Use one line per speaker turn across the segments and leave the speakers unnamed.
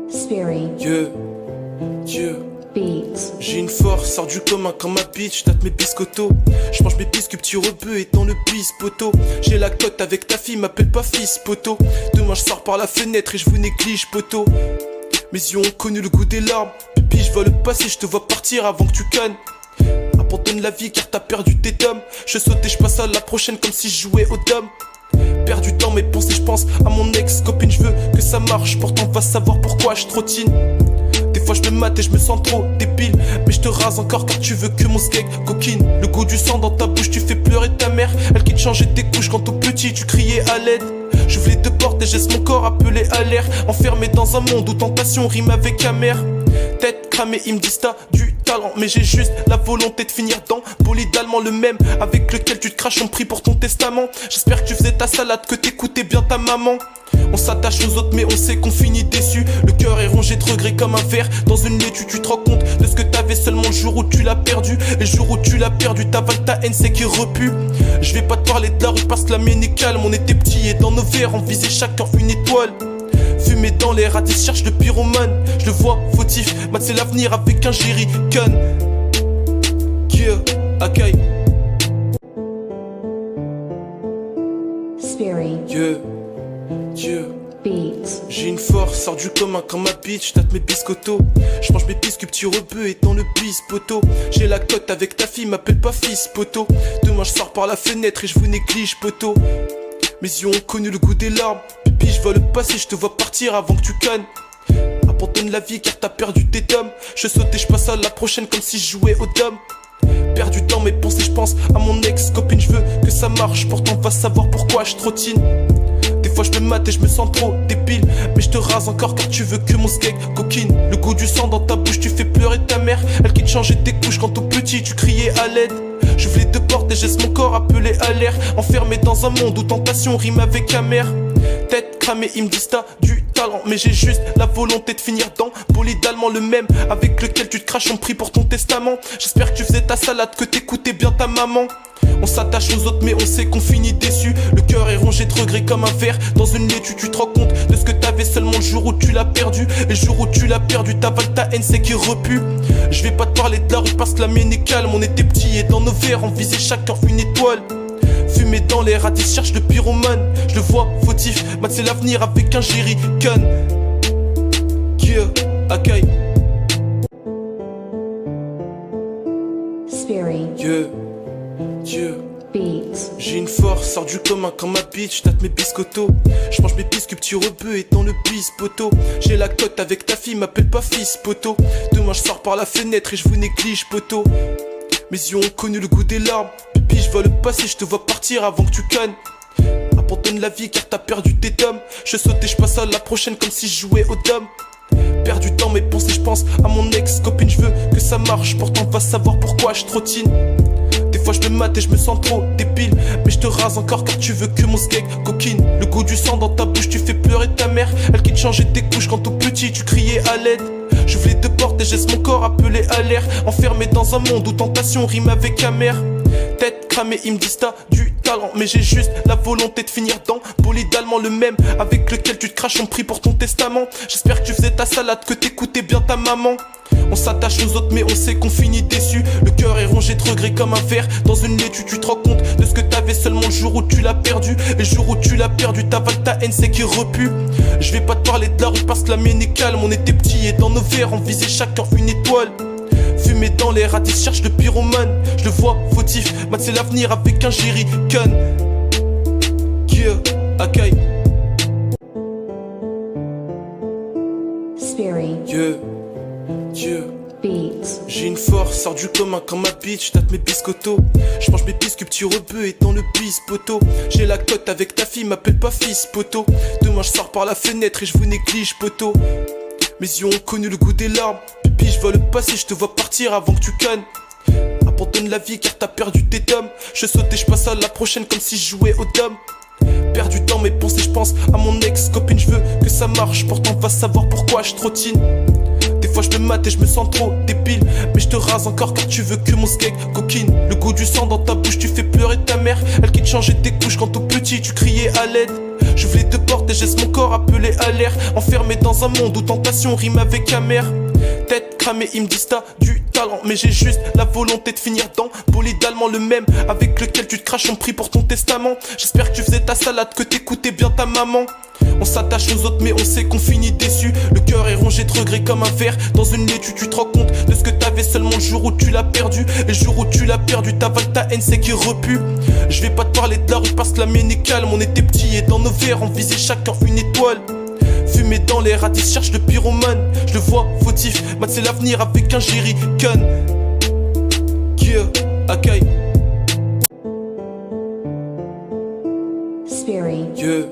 Spirit. Beats.
J'ai une force, sors du commun comme ma bitch, tâte mes biscottos. Je mange mes biscuits, petit rebeu et dans le bis poteau. J'ai la cote avec ta fille, m'appelle pas fils poteau. Demain je sors par la fenêtre et je vous néglige poteau. Mes yeux ont connu le goût des larmes. Pipi, je vois le passé, je te vois partir avant que tu cannes. Abandonne la vie car t'as perdu tes tomes. Je saute et je passe à la prochaine comme si je jouais au dom. Perds du temps mes pensées, je pense à mon ex-copine. Je veux que ça marche, pourtant va savoir pourquoi je trottine. Des fois je me mate et je me sens trop débile. Mais je te rase encore car tu veux que mon skeg coquine. Le goût du sang dans ta bouche, tu fais pleurer ta mère. Elle qui te changeait tes couches quand tout petit tu criais à l'aide. J'ouvre les deux portes et je laisse mon corps appelé à l'air. Enfermé dans un monde où tentation rime avec amère. Tête cramée, ils me disent t'as du talent. Mais j'ai juste la volonté de finir dans bolide allemand, le même avec lequel tu te craches en prix pour ton testament. J'espère que tu faisais ta salade, que t'écoutais bien ta maman. On s'attache aux autres mais on sait qu'on finit déçu. Le cœur est rongé de regrets comme un verre dans une laitue. Tu te rends compte de ce que t'avais seulement le jour où tu l'as perdu. Et le jour où tu l'as perdu, t'avales ta haine, c'est qui repue. Je vais pas te parler de la rue parce que la mienne est calme. On était petits et dans nos verres on visait chacun une étoile. Fumé dans l'air, à 10 cherche le pyromane. Je le vois fautif, mat c'est l'avenir avec un jerrycan. Akai.
Spirit. Beats.
J'ai une force, sors du commun comme ma bitch, tâte mes biscottos. Je mange mes biscuits, petit rebeu et dans le bis poteau. J'ai la cote avec ta fille, m'appelle pas fils poteau. Demain je sors par la fenêtre et je vous néglige poteau. Mes yeux ont connu le goût des larmes. Pipi, je vois le passé, je te vois partir avant que tu cannes. Abandonne la vie car t'as perdu tes tomes. Je saute et je passe à la prochaine comme si je jouais au dom. Perds du temps mes pensées, je pense à mon ex-copine. Je veux que ça marche, pourtant va savoir pourquoi je trottine. Des fois je me mate et je me sens trop débile. Mais je te rase encore car tu veux que mon skeg coquine. Le goût du sang dans ta bouche, tu fais pleurer ta mère. Elle qui te changeait tes couches quand tout petit tu criais à l'aide. J'ouvre les deux portes et je laisse mon corps appelé à l'air. Enfermé dans un monde où tentation rime avec amère. Tête cramée, ils me disent t'as du talent. Mais j'ai juste la volonté de finir dans bolide allemand, le même avec lequel tu te craches en prix pour ton testament. J'espère que tu faisais ta salade, que t'écoutais bien ta maman. On s'attache aux autres mais on sait qu'on finit déçu. Le cœur est rongé de regrets comme un verre dans une laitue. Tu te rends compte de ce que t'avais seulement le jour où tu l'as perdu. Et le jour où tu l'as perdu, t'avales ta haine, c'est qui repue. Je vais pas te parler de la rue parce que la mienne est calme. On était petits et dans nos verres on visait chacun une étoile. Fumé dans l'air, à 10 cherche le pyromane. Je le vois fautif, mat c'est l'avenir avec un jerrycan. Akai.
Spirit. Beats.
J'ai une force, sors du commun comme ma bitch, tâte mes biscottos. Je mange mes biscuits, petit rebeu et dans le bis poteau. J'ai la cote avec ta fille, m'appelle pas fils poteau. Demain je sors par la fenêtre et je vous néglige poteau. Mes yeux ont connu le goût des larmes. Pipi, je vois le passé, je te vois partir avant que tu cannes. Abandonne la vie car t'as perdu tes tomes. Je saute et je passe à la prochaine comme si je jouais au dom. Perds du temps mes pensées, je pense à mon ex-copine. Je veux que ça marche, pourtant va savoir pourquoi je trottine. Des fois je me mate et je me sens trop débile. Mais je te rase encore car tu veux que mon skeg coquine. Le goût du sang dans ta bouche, tu fais pleurer ta mère. Elle qui te changeait tes couches quand tout petit tu criais à l'aide. J'ouvre les deux portes et je laisse mon corps appelé à l'air. Enfermé dans un monde où tentation rime avec amère. Tête cramée, ils me disent t'as du talent. Mais j'ai juste la volonté de finir dans bolide allemand, le même avec lequel tu te craches en prix pour ton testament. J'espère que tu faisais ta salade, que t'écoutais bien ta maman. On s'attache aux autres mais on sait qu'on finit déçu. Le cœur est rongé de regrets comme un verre dans une laitue. Tu te rends compte de ce que t'avais seulement le jour où tu l'as perdu. Et le jour où tu l'as perdu, t'avales ta haine, c'est qui repue. Je vais pas te parler de la rue parce que la mienne est calme. On était petits et dans nos verres on visait chacun une étoile. Fumé dans l'air, à 10 cherche le pyromane. Je le vois fautif, mat c'est l'avenir avec un jerrycan. Akai.
Spirit. Beats.
J'ai une force, sors du commun comme ma bitch, tâte mes biscottos. Je mange mes biscuits, petit rebeu et dans le bis poteau. J'ai la cote avec ta fille, m'appelle pas fils poteau. Demain je sors par la fenêtre et je vous néglige poteau. Mes yeux ont connu le goût des larmes. Pipi, je vois le passé, je te vois partir avant que tu cannes. Abandonne la vie car t'as perdu tes tomes. Je saute et je passe à la prochaine comme si je jouais au dom. Perds du temps mes pensées, je pense à mon ex-copine. Je veux que ça marche, pourtant va savoir pourquoi je trottine. Des fois je me mate et je me sens trop débile. Mais je te rase encore car tu veux que mon skeg coquine. Le goût du sang dans ta bouche, tu fais pleurer ta mère. Elle qui te changeait tes couches quand tout petit tu criais à l'aide. J'ouvre les deux portes et je laisse mon corps appelé à l'air. Enfermé dans un monde où tentation rime avec amère. Tête cramée, ils me disent t'as du talent, mais j'ai juste la volonté de finir dans bolide allemand, le même avec lequel tu te craches en prie pour ton testament. J'espère que tu faisais ta salade, que t'écoutais bien ta maman. On s'attache aux autres mais on sait qu'on finit déçu. Le cœur est rongé de regrets comme un verre dans une laitue. Tu te rends compte de ce que t'avais seulement le jour où tu l'as perdu. Et le jour où tu l'as perdu, t'avales ta haine, c'est qui repue. Je vais pas te parler de la rue parce que la mienne est calme. On était petits et dans nos verres on visait chacun une étoile. Fumé dans l'air, Radis cherche le pyromane. Je le vois fautif, mat c'est l'avenir avec un jerrycan. Yeah, Akai.
Spirit.
Yeah,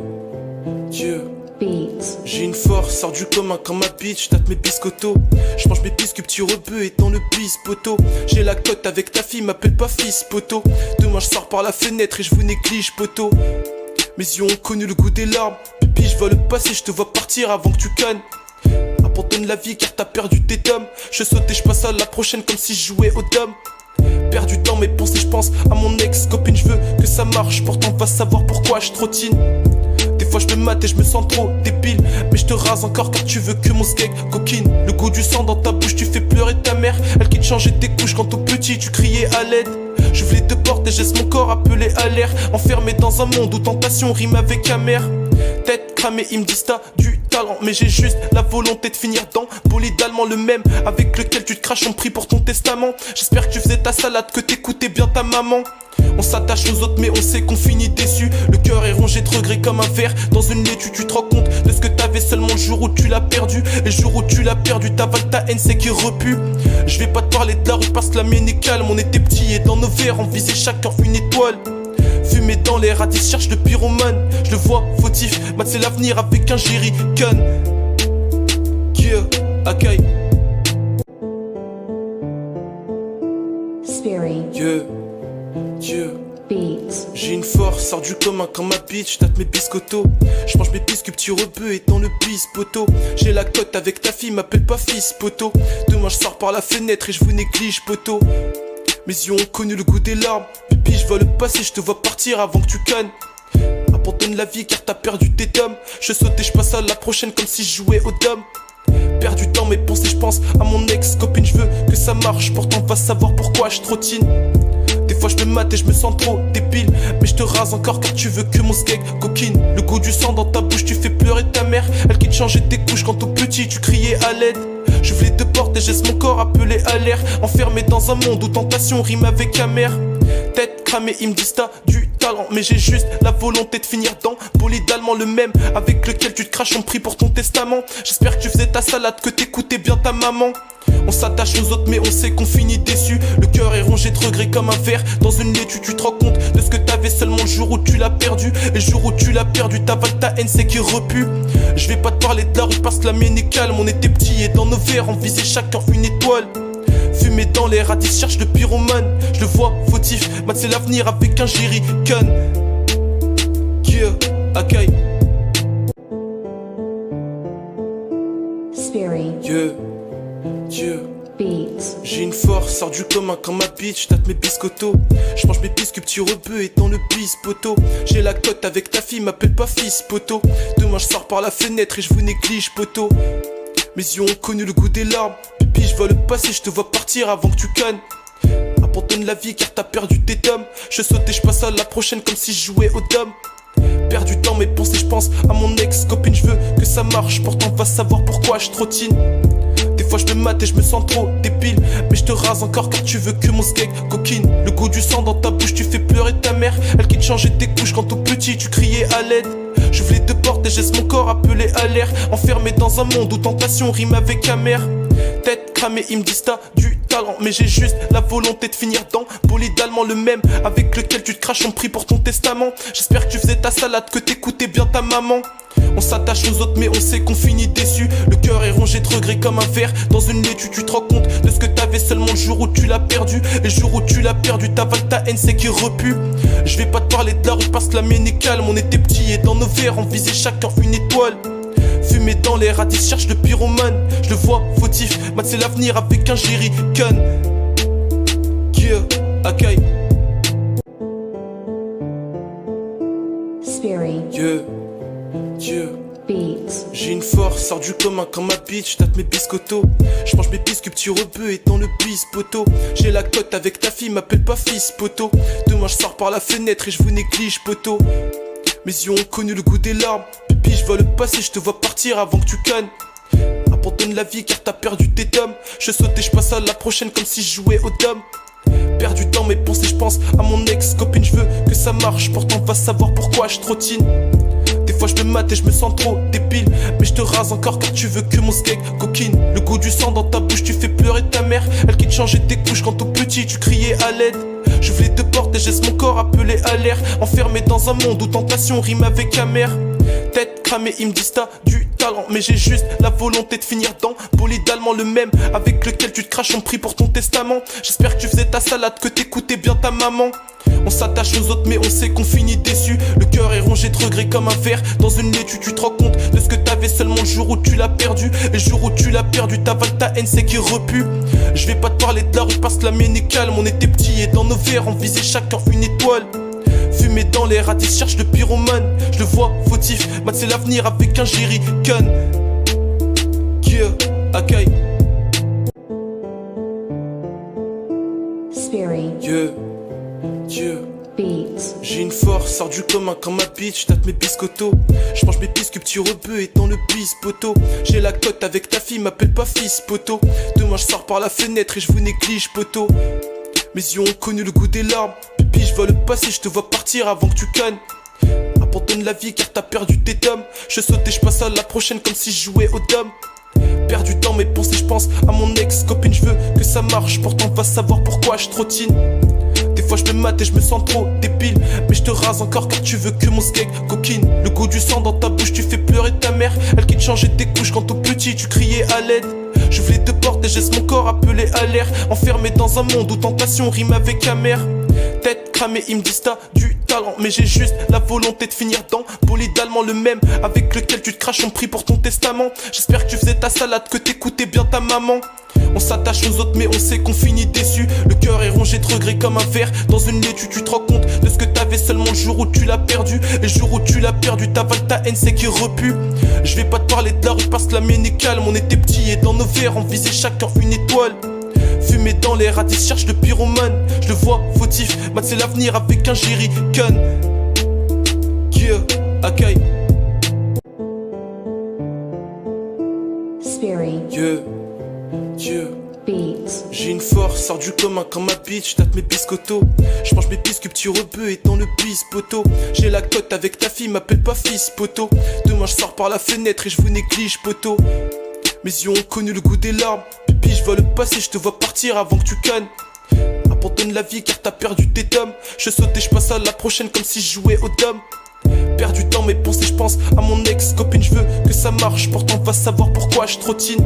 yeah.
Beats.
J'ai une force, sors du commun comme ma bitch, tâte mes biscottos. Je mange mes biscuits, petit rebeu et dans le bis poteau. J'ai la cote avec ta fille, m'appelle pas fils poteau. Demain je sors par la fenêtre et je vous néglige poteau. Mes yeux ont connu le goût des larmes. Pipi, je vois le passé, je te vois partir avant que tu cannes. Abandonne la vie car t'as perdu tes tomes. Je saute et je passe à la prochaine comme si je jouais au dom. Perds du temps mes pensées, je pense à mon ex-copine. Je veux que ça marche, pourtant va savoir pourquoi je trottine. Des fois je me mate et je me sens trop débile. Mais je te rase encore car tu veux que mon skeg coquine. Le goût du sang dans ta bouche, tu fais pleurer ta mère. Elle qui te changeait tes couches quand tout petit tu criais à l'aide. J'ouvre les deux portes et je laisse mon corps appelé à l'air. Enfermé dans un monde où tentation rime avec amère. Tête cramée, ils me disent t'as du talent, mais j'ai juste la volonté de finir dans bolide allemand, le même avec lequel tu te craches en prie pour ton testament. J'espère que tu faisais ta salade, que t'écoutais bien ta maman. On s'attache aux autres mais on sait qu'on finit déçu. Le cœur est rongé de regrets comme un verre dans une laitue. Tu te rends compte de ce que t'avais seulement le jour où tu l'as perdu. Et le jour où tu l'as perdu, t'avales ta haine, c'est qui repue. Je vais pas te parler de la rue parce que la mienne est calme. On était petits et dans nos verres on visait chacun une étoile. Fumé dans l'air, Radis cherche le pyromane. Je le vois fautif, mat c'est l'avenir avec un jerrycan. Yeah, Akai.
Spirit.
Yeah, yeah.
Beats.
J'ai une force, sors du commun comme ma bitch, tâte mes biscottos. Je mange mes biscuits, petit rebeu et dans le bis poteau. J'ai la cote avec ta fille, m'appelle pas fils poteau. Demain je sors par la fenêtre et je vous néglige poteau. Mes yeux ont connu le goût des larmes. Pipi, je vois le passé, je te vois partir avant que tu cannes. Abandonne la vie car t'as perdu tes tomes. Je saute et je passe à la prochaine comme si je jouais au dom. Perds du temps mes pensées, je pense à mon ex-copine. Je veux que ça marche, pourtant va savoir pourquoi je trottine. Des fois je me mate et je me sens trop débile. Mais je te rase encore car tu veux que mon skeg coquine. Le goût du sang dans ta bouche, tu fais pleurer ta mère. Elle qui te changeait tes couches quand tout petit tu criais à l'aide. J'ouvre les deux portes et je laisse mon corps appelé à l'air. Enfermé dans un monde où tentation rime avec amère. Tête cramée, ils me disent t'as du talent, mais j'ai juste la volonté de finir dans bolide allemand, le même avec lequel tu te craches en prie pour ton testament. J'espère que tu faisais ta salade, que t'écoutais bien ta maman. On s'attache aux autres mais on sait qu'on finit déçu. Le cœur est rongé de regrets comme un verre dans une laitue. Tu te rends compte de ce que t'avais seulement le jour où tu l'as perdu. Et le jour où tu l'as perdu, t'avales ta haine, c'est qui repue. Je vais pas te parler de la rue parce que la mienne est calme. On était petits et dans nos verres on visait chacun une étoile. Fumé dans l'air, Radis cherche le pyromane. Je le vois fautif, mat c'est l'avenir avec un jerrycan. Yeah, Akai.
Spirit.
Yeah, yeah.
Beats.
J'ai une force, sors du commun comme ma bitch, tâte mes biscottos. Je mange mes biscuits, petit rebeu et dans le bis poteau. J'ai la cote avec ta fille, m'appelle pas fils poteau. Demain je sors par la fenêtre et je vous néglige poteau. Mes yeux ont connu le goût des larmes. Pipi, je vois le passé, je te vois partir avant que tu cannes. Abandonne la vie car t'as perdu tes tomes. Je saute et je passe à la prochaine comme si je jouais au dom. Perds du temps mes pensées, je pense à mon ex-copine. Je veux que ça marche, pourtant va savoir pourquoi je trottine. Des fois je me mate et je me sens trop débile. Mais je te rase encore car tu veux que mon skeg coquine. Le goût du sang dans ta bouche, tu fais pleurer ta mère. Elle qui te changeait tes couches quand tout petit tu criais à l'aide. J'ouvre les deux portes et je laisse mon corps appelé à l'air. Enfermé dans un monde où tentation rime avec amère. Tête cramée, ils me disent t'as du talent, mais j'ai juste la volonté de finir dans bolide allemand, le même avec lequel tu te craches en prie pour ton testament. J'espère que tu faisais ta salade, que t'écoutais bien ta maman. On s'attache aux autres mais on sait qu'on finit déçu. Le cœur est rongé de regrets comme un verre dans une laitue. Tu te rends compte de ce que t'avais seulement le jour où tu l'as perdu. Et le jour où tu l'as perdu, t'avales ta haine, c'est qui repue. Je vais pas te parler de la rue parce que la mienne est calme. On était petits et dans nos verres on visait chacun une étoile. Fumé dans l'air, Radis cherche le pyromane. Je le vois fautif, mat c'est l'avenir avec un jerrycan. Yeah, Akai.
Spirit.
Yeah, Dieu.
beats,
J'ai une force, sors du commun quand ma bitch tape mes biscottos. Je mange mes biscuits, petit rebeu et dans le bis poteau. J'ai la cote avec ta fille, m'appelle pas fils poteau. Demain je sors par la fenêtre et je vous néglige poteau. Mes yeux ont connu le goût des larmes. Pipi, je vois le passé, je te vois partir avant que tu cannes. Abandonne la vie car t'as perdu tes tomes. Je saute et je passe à la prochaine comme si je jouais au dom. Perds du temps mes pensées, je pense à mon ex-copine. Je veux que ça marche, pourtant va savoir pourquoi je trottine. Des fois je me mate et je me sens trop débile. Mais je te rase encore car tu veux que mon skeg coquine. Le goût du sang dans ta bouche, tu fais pleurer ta mère. Elle qui te changeait tes couches quand tout petit tu criais à l'aide. J'ouvre les deux portes et je laisse mon corps appeler à l'air. Enfermé dans un monde où tentation rime avec amère. Tête cramée, ils me disent t'as du talent. Mais j'ai juste la volonté de finir dans bolide allemand, le même avec lequel tu te craches en prix pour ton testament. J'espère que tu faisais ta salade, que t'écoutais bien ta maman. On s'attache aux autres mais on sait qu'on finit déçu. Le cœur est rongé de regrets comme un verre dans une laitue. Tu te rends compte de ce que t'avais seulement le jour où tu l'as perdu. Et le jour où tu l'as perdu, t'avales ta haine, c'est qui repue. Je vais pas te parler de la rue parce que la mienne est calme. On était petits et dans nos verres on visait chacun une étoile. Fumé dans les radis, cherche le pyromane. Je le vois fautif, mat c'est l'avenir avec un jerrycan. Yeah, Akai.
Spirit,
Yeah, yeah.
beats,
J'ai une force, sors du commun quand ma bitch tape mes biscottos. Je mange mes biscuits, petit rebeu et dans le bis poteau. J'ai la cote avec ta fille, m'appelle pas fils poteau. Demain je sors par la fenêtre et je vous néglige poteau. Mes yeux ont connu le goût des larmes. Pipi, je vois le passé, je te vois partir avant que tu cannes. Abandonne la vie car t'as perdu tes tomes. Je saute et je passe à la prochaine comme si je jouais au dom. Perds du temps mes pensées, je pense à mon ex-copine. Je veux que ça marche, pourtant va savoir pourquoi je trottine. Des fois je me mate et je me sens trop débile. Mais je te rase encore car tu veux que mon skeg coquine. Le goût du sang dans ta bouche, tu fais pleurer ta mère. Elle qui te changeait tes couches quand tout petit tu criais à l'aide. J'ouvre les deux portes et je laisse mon corps appeler à l'air. Enfermé dans un monde où tentation rime avec amère. Tête cramée, ils me disent t'as du talent. Mais j'ai juste la volonté de finir dans bolide allemand, le même avec lequel tu te craches en prix pour ton testament. J'espère que tu faisais ta salade, que t'écoutais bien ta maman. On s'attache aux autres mais on sait qu'on finit déçu. Le cœur est rongé de regrets comme un verre dans une laitue. Tu te rends compte de ce que t'avais seulement le jour où tu l'as perdu. Et le jour où tu l'as perdu, t'avales ta haine, c'est qui repue. Je vais pas te parler de la rue parce que la mienne est calme. On était petits et dans nos verres on visait chacun une étoile. Fumé dans les radis, cherche le pyromane. Je le vois fautif, mat c'est l'avenir avec un jerrycan. Yeah, Akai.
spirit,
Yeah, yeah.
beats,
J'ai une force, sors du commun quand ma bitch tape mes biscottos. Je mange mes biscuits, petit rebeu et dans le bis poteau. J'ai la cote avec ta fille, m'appelle pas fils poteau. Demain je sors par la fenêtre et je vous néglige poteau. Mes yeux ont connu le goût des larmes. Pipi, je vois le passé, je te vois partir avant que tu cannes. Abandonne la vie car t'as perdu tes tomes. Je saute et je passe à la prochaine comme si je jouais au dom. Perds du temps mes pensées, je pense à mon ex-copine. Je veux que ça marche, pourtant va savoir pourquoi je trottine.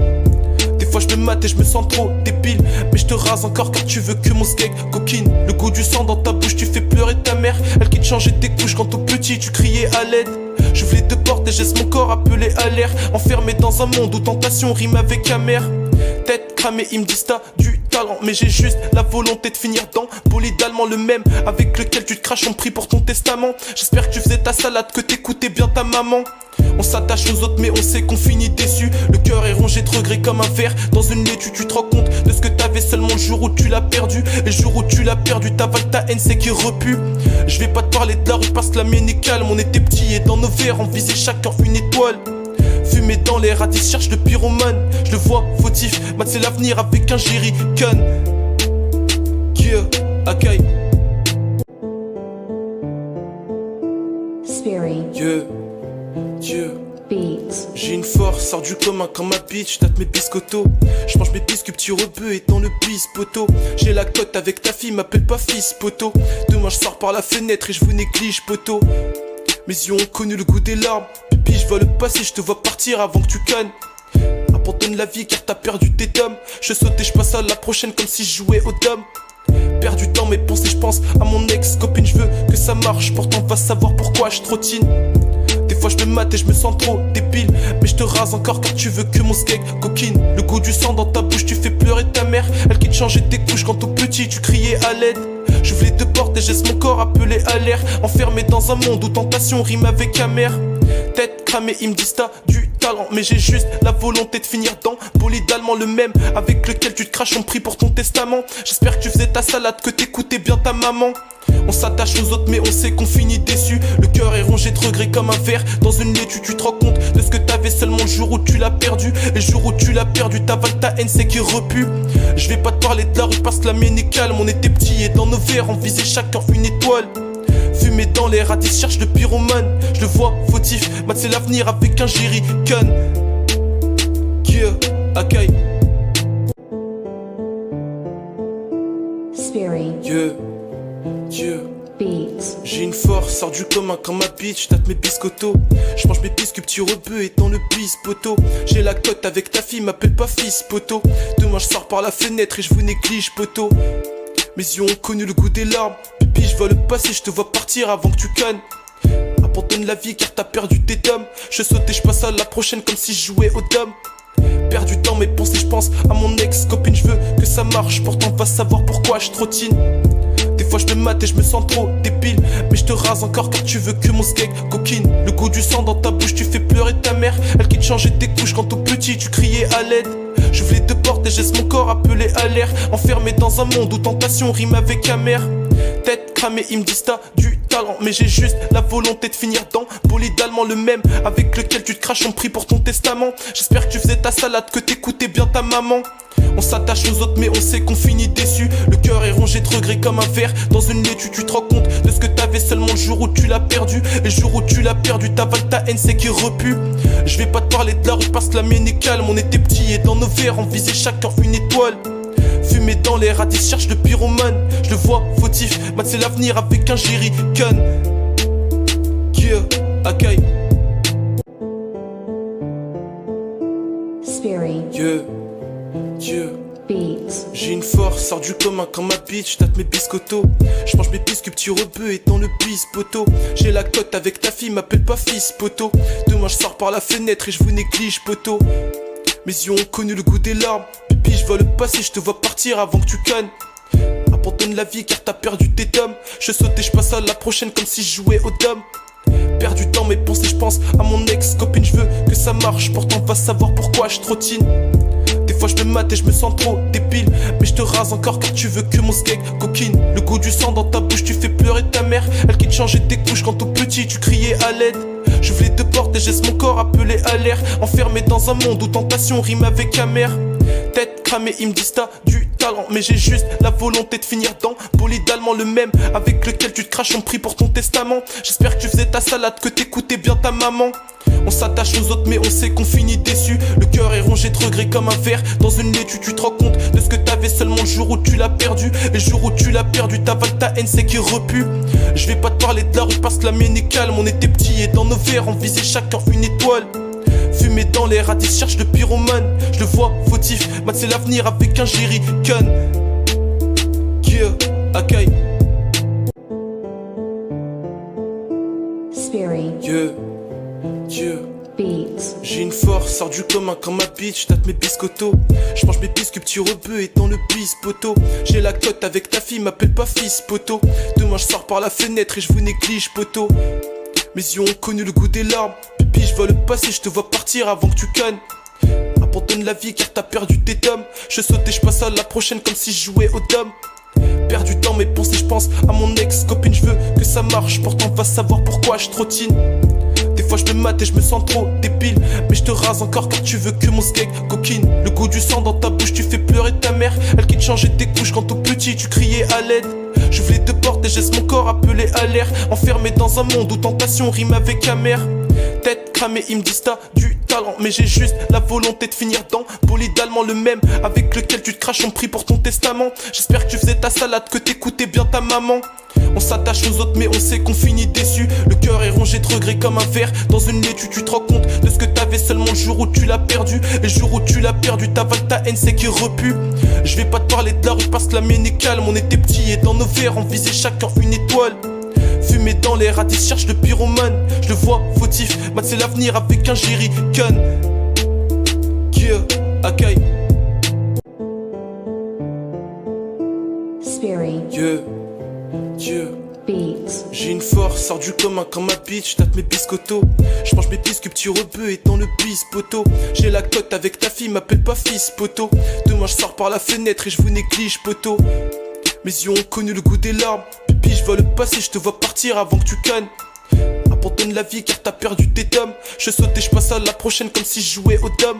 Des fois je me mate et je me sens trop débile. Mais je te rase encore car tu veux que mon skeg coquine. Le goût du sang dans ta bouche, tu fais pleurer ta mère. Elle qui te changeait tes couches quand tout petit tu criais à l'aide. J'ouvre les deux portes et je laisse mon corps appeler à l'air. Enfermé dans un monde où tentation rime avec amère. Tête cramée, ils me disent t'as du talent. Mais j'ai juste la volonté de finir dans bolide allemand, le même avec lequel tu te craches en prix pour ton testament. J'espère que tu faisais ta salade, que t'écoutais bien ta maman. On s'attache aux autres mais on sait qu'on finit déçu. Le cœur est rongé de regrets comme un verre dans une laitue. Tu te rends compte de ce que t'avais seulement le jour où tu l'as perdu. Et le jour où tu l'as perdu, t'avales ta haine, c'est qui repue. Je vais pas te parler de la rue parce que la mienne est calme. On était petits et dans nos verres on visait chacun une étoile. Fumé dans les radis, cherche le pyromane. Je le vois fautif, mat c'est l'avenir avec un jerrycan. Yeah, Akai.
spirit,
Yeah, yeah.
beats,
J'ai une force, sors du commun quand ma bitch tape mes biscottos. Je mange mes biscuits, petit rebeu et dans le bis poteau. J'ai la cote avec ta fille, m'appelle pas fils poteau. Demain je sors par la fenêtre et je vous néglige poteau. Mes yeux ont connu le goût des larmes. Pipi, je vois le passé, je te vois partir avant que tu cannes. Abandonne la vie car t'as perdu tes tomes. Je saute et je passe à la prochaine comme si je jouais au dom. Perds du temps mes pensées, je pense à mon ex-copine. Je veux que ça marche, pourtant va savoir pourquoi je trottine. Des fois je me mate et je me sens trop débile. Mais je te rase encore car tu veux que mon skeg coquine. Le goût du sang dans ta bouche, tu fais pleurer ta mère. Elle qui te changeait tes couches quand tout petit tu criais à l'aide. J'ouvre les deux portes et je laisse mon corps appeler à l'air. Enfermé dans un monde où tentation rime avec amère. Tête cramé, ils me disent t'as du talent, mais j'ai juste la volonté de finir dans bolide allemand, le même avec lequel tu te craches en prix pour ton testament. J'espère que tu faisais ta salade, que t'écoutais bien ta maman. On s'attache aux autres mais on sait qu'on finit déçu. Le cœur est rongé de regrets comme un verre dans une laitue. Tu te rends compte de ce que t'avais seulement le jour où tu l'as perdu. Et le jour où tu l'as perdu, t'avales ta haine, c'est qui repue. Je vais pas te parler de la rue parce que la mienne est calme. On était petits et dans nos verres on visait chacun une étoile. Fumé dans les radis, cherche le pyromane. Je le vois fautif, Matt c'est l'avenir avec un jerrycan. Yeah, Akai.
Spirit.
Yeah, yeah.
Beats.
J'ai une force, sors du commun comme ma bitch, tâte mes biscottos. Je mange mes biscuits, petit rebeu et dans le bis poteau. J'ai la cote avec ta fille, m'appelle pas fils poteau. Demain je sors par la fenêtre et je vous néglige poteau. Mes yeux ont connu le goût des larmes. Pipi, je vois le passé, je te vois partir avant que tu cannes. Abandonne la vie car t'as perdu tes dames. Je saute et je passe à la prochaine comme si je jouais aux dames. Perdu dans mes pensées, je pense à mon ex-copine. Je veux que ça marche, pourtant va savoir pourquoi je trottine. Des fois je me mate et je me sens trop débile. Mais je te rase encore car tu veux que mon skeg coquine. Le goût du sang dans ta bouche, tu fais pleurer ta mère. Elle qui te changeait tes couches quand tout petit tu criais à l'aide. J'ouvre les deux portes et je laisse mon corps appelé à l'air. Enfermé dans un monde où tentation rime avec amère. Tête cramée, ils me disent t'as du talent, mais j'ai juste la volonté de finir dans bolide allemand, le même avec lequel tu te craches en prix pour ton testament. J'espère que tu faisais ta salade, que t'écoutais bien ta maman. On s'attache aux autres mais on sait qu'on finit déçu. Le cœur est rongé de regrets comme un verre dans une laitue. Tu te rends compte de ce que t'avais seulement le jour où tu l'as perdu. Et le jour où tu l'as perdu, t'avales ta haine, c'est qui repue. Je vais pas te parler de la rue parce que la mienne est calme. On était petits et dans nos verres on visait chacun une étoile. Fumé dans les radis, cherche le pyromane. Je le vois fautif, Matt c'est l'avenir avec un jerrycan. Yeah, Akai.
Spirit.
Yeah, yeah.
Beats.
J'ai une force, sors du commun comme ma bitch, tâte mes biscottos. Je mange mes biscuits, petit rebeu et dans le bis poteau. J'ai la cote avec ta fille, m'appelle pas fils poteau. Demain je sors par la fenêtre et je vous néglige poteau. Mes yeux ont connu le goût des larmes. Pipi, je vois le passé, je te vois partir avant que tu cannes. Abandonne la vie car t'as perdu tes dames. Je saute et je passe à la prochaine comme si je jouais aux dames. Perdu dans mes pensées, je pense à mon ex-copine. Je veux que ça marche, pourtant va savoir pourquoi je trottine. Des fois je me mate et je me sens trop débile. Mais je te rase encore car tu veux que mon skeg coquine. Le goût du sang dans ta bouche, tu fais pleurer ta mère. Elle qui te changeait tes couches quand tout petit tu criais à l'aide. J'ouvre les deux portes et je laisse mon corps appelé à l'air. Enfermé dans un monde où tentation rime avec amère. Tête cramée, ils me disent t'as du talent, mais j'ai juste la volonté de finir dans bolide allemand, le même avec lequel tu te craches en prix pour ton testament. J'espère que tu faisais ta salade, que t'écoutais bien ta maman. On s'attache aux autres mais on sait qu'on finit déçu. Le cœur est rongé de regrets comme un verre dans une laitue. Tu te rends compte de ce que t'avais seulement le jour où tu l'as perdu. Et le jour où tu l'as perdu, t'avales ta haine, c'est qui repue. Je vais pas te parler de la rue parce que la mienne est calme. On était petits et dans nos verres on visait chacun une étoile. Fumé dans les radis, cherche le pyromane. Je le vois fautif, Matt c'est l'avenir avec un jerrycan. Yeah, Akai.
Spirit.
Yeah, yeah.
Beats.
J'ai une force, sors du commun comme ma bitch, tâte mes biscottos. Je mange mes biscuits, petit rebeu et dans le bis poteau. J'ai la cote avec ta fille, m'appelle pas fils poteau. Demain je sors par la fenêtre et je vous néglige poteau. Mes yeux ont connu le goût des larmes. Pipi, je vois le passé, je te vois partir avant que tu cannes. Abandonne la vie car t'as perdu tes dames. Je saute et je passe à la prochaine comme si je jouais aux dames. Perdu dans mes pensées, je pense à mon ex-copine. Je veux que ça marche, pourtant va savoir pourquoi je trottine. Des fois je me mate et je me sens trop débile. Mais je te rase encore car tu veux que mon skeg coquine. Le goût du sang dans ta bouche, tu fais pleurer ta mère. Elle qui te changeait tes couches quand tout petit tu criais à l'aide. J'ouvre les deux portes et je laisse mon corps appelé à l'air. Enfermé dans un monde où tentation rime avec amère. Tête cramée, ils me disent t'as du talent, mais j'ai juste la volonté de finir dans bolide allemand, le même avec lequel tu te craches en prix pour ton testament. J'espère que tu faisais ta salade, que t'écoutais bien ta maman. On s'attache aux autres mais on sait qu'on finit déçu. Le cœur est rongé de regrets comme un verre dans une laitue. Tu te rends compte de ce que t'avais seulement le jour où tu l'as perdu. Et le jour où tu l'as perdu, t'avales ta haine, c'est qui repue. Je vais pas te parler de la rue parce que la mienne est calme. On était petits et dans nos verres on visait chacun une étoile. Fumé dans les radis, cherche le pyromane. Je le vois fautif, Matt c'est l'avenir avec un jerrycan. Yeah, Akai.
Spirit.
Yeah, yeah.
Beats.
J'ai une force, sors du commun comme ma bitch, tape mes biscottos. Je mange mes biscuits, tu rebeux et dans le bis poteau. J'ai la cote avec ta fille, m'appelle pas fils poteau. Demain je sors par la fenêtre et je vous néglige poteau. Mes yeux ont connu le goût des larmes. Pipi, je vois le passé, je te vois partir avant que tu cannes. Abandonne la vie car t'as perdu tes tomes. Je saute et je passe à la prochaine comme si je jouais au dom.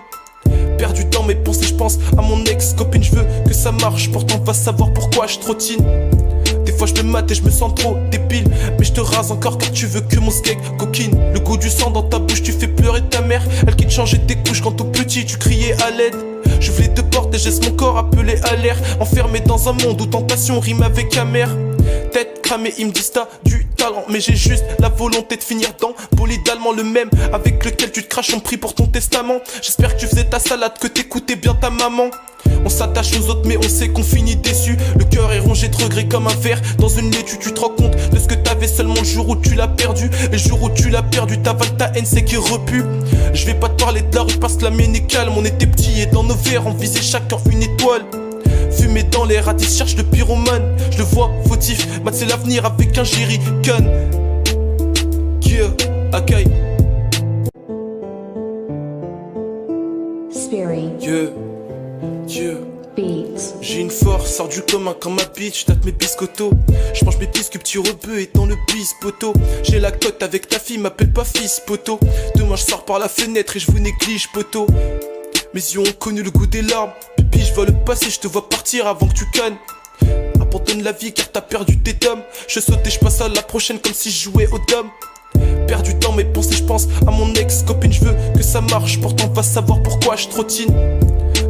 Perdu dans mes pensées, je pense à mon ex-copine, je veux que ça marche, pourtant va savoir pourquoi je trottine. Des fois je me mate et je me sens trop débile, mais je te rase encore car tu veux que mon skeg coquine. Le goût du sang dans ta bouche, tu fais pleurer ta mère. Elle qui te changeait tes couches quand tout petit tu criais à l'aide. J'ouvre les deux portes et je laisse mon corps appelé à l'air. Enfermé dans un monde où tentation rime avec amère. Tête cramée, ils me disent t'as du talent, mais j'ai juste la volonté de finir dans bolide allemand, le même avec lequel tu te craches en prix pour ton testament. J'espère que tu faisais ta salade, que t'écoutais bien ta maman. On s'attache aux autres mais on sait qu'on finit déçu. Le cœur est rongé de regrets comme un verre dans une laitue. Tu te rends compte de ce que t'avais seulement le jour où tu l'as perdu. Et le jour où tu l'as perdu, t'avales ta haine, c'est qui repue. Je vais pas te parler de la rue parce que la mienne est calme. On était petits et dans nos verres on visait chacun une étoile. Fumé dans l'air, à 10 cherche le pyromane. Je le vois fautif, Matt c'est l'avenir avec un jerrycan. Yeah, Akai.
Spirit.
Yeah, yeah.
Beats.
J'ai une force, sors du commun comme ma bitch, tape mes biscottos. Je mange mes biscuits, tu rebeux et dans le bis poteau. J'ai la cote avec ta fille, m'appelle pas fils poteau. Demain je sors par la fenêtre et je vous néglige poteau. Mes yeux ont connu le goût des larmes. Pipi, je vois le passé, je te vois partir avant que tu cannes. Abandonne la vie car t'as perdu tes tomes. Je saute et je passe à la prochaine comme si je jouais au dom. Perdu dans mes pensées, je pense à mon ex-copine, je veux que ça marche, pourtant va savoir pourquoi je trottine.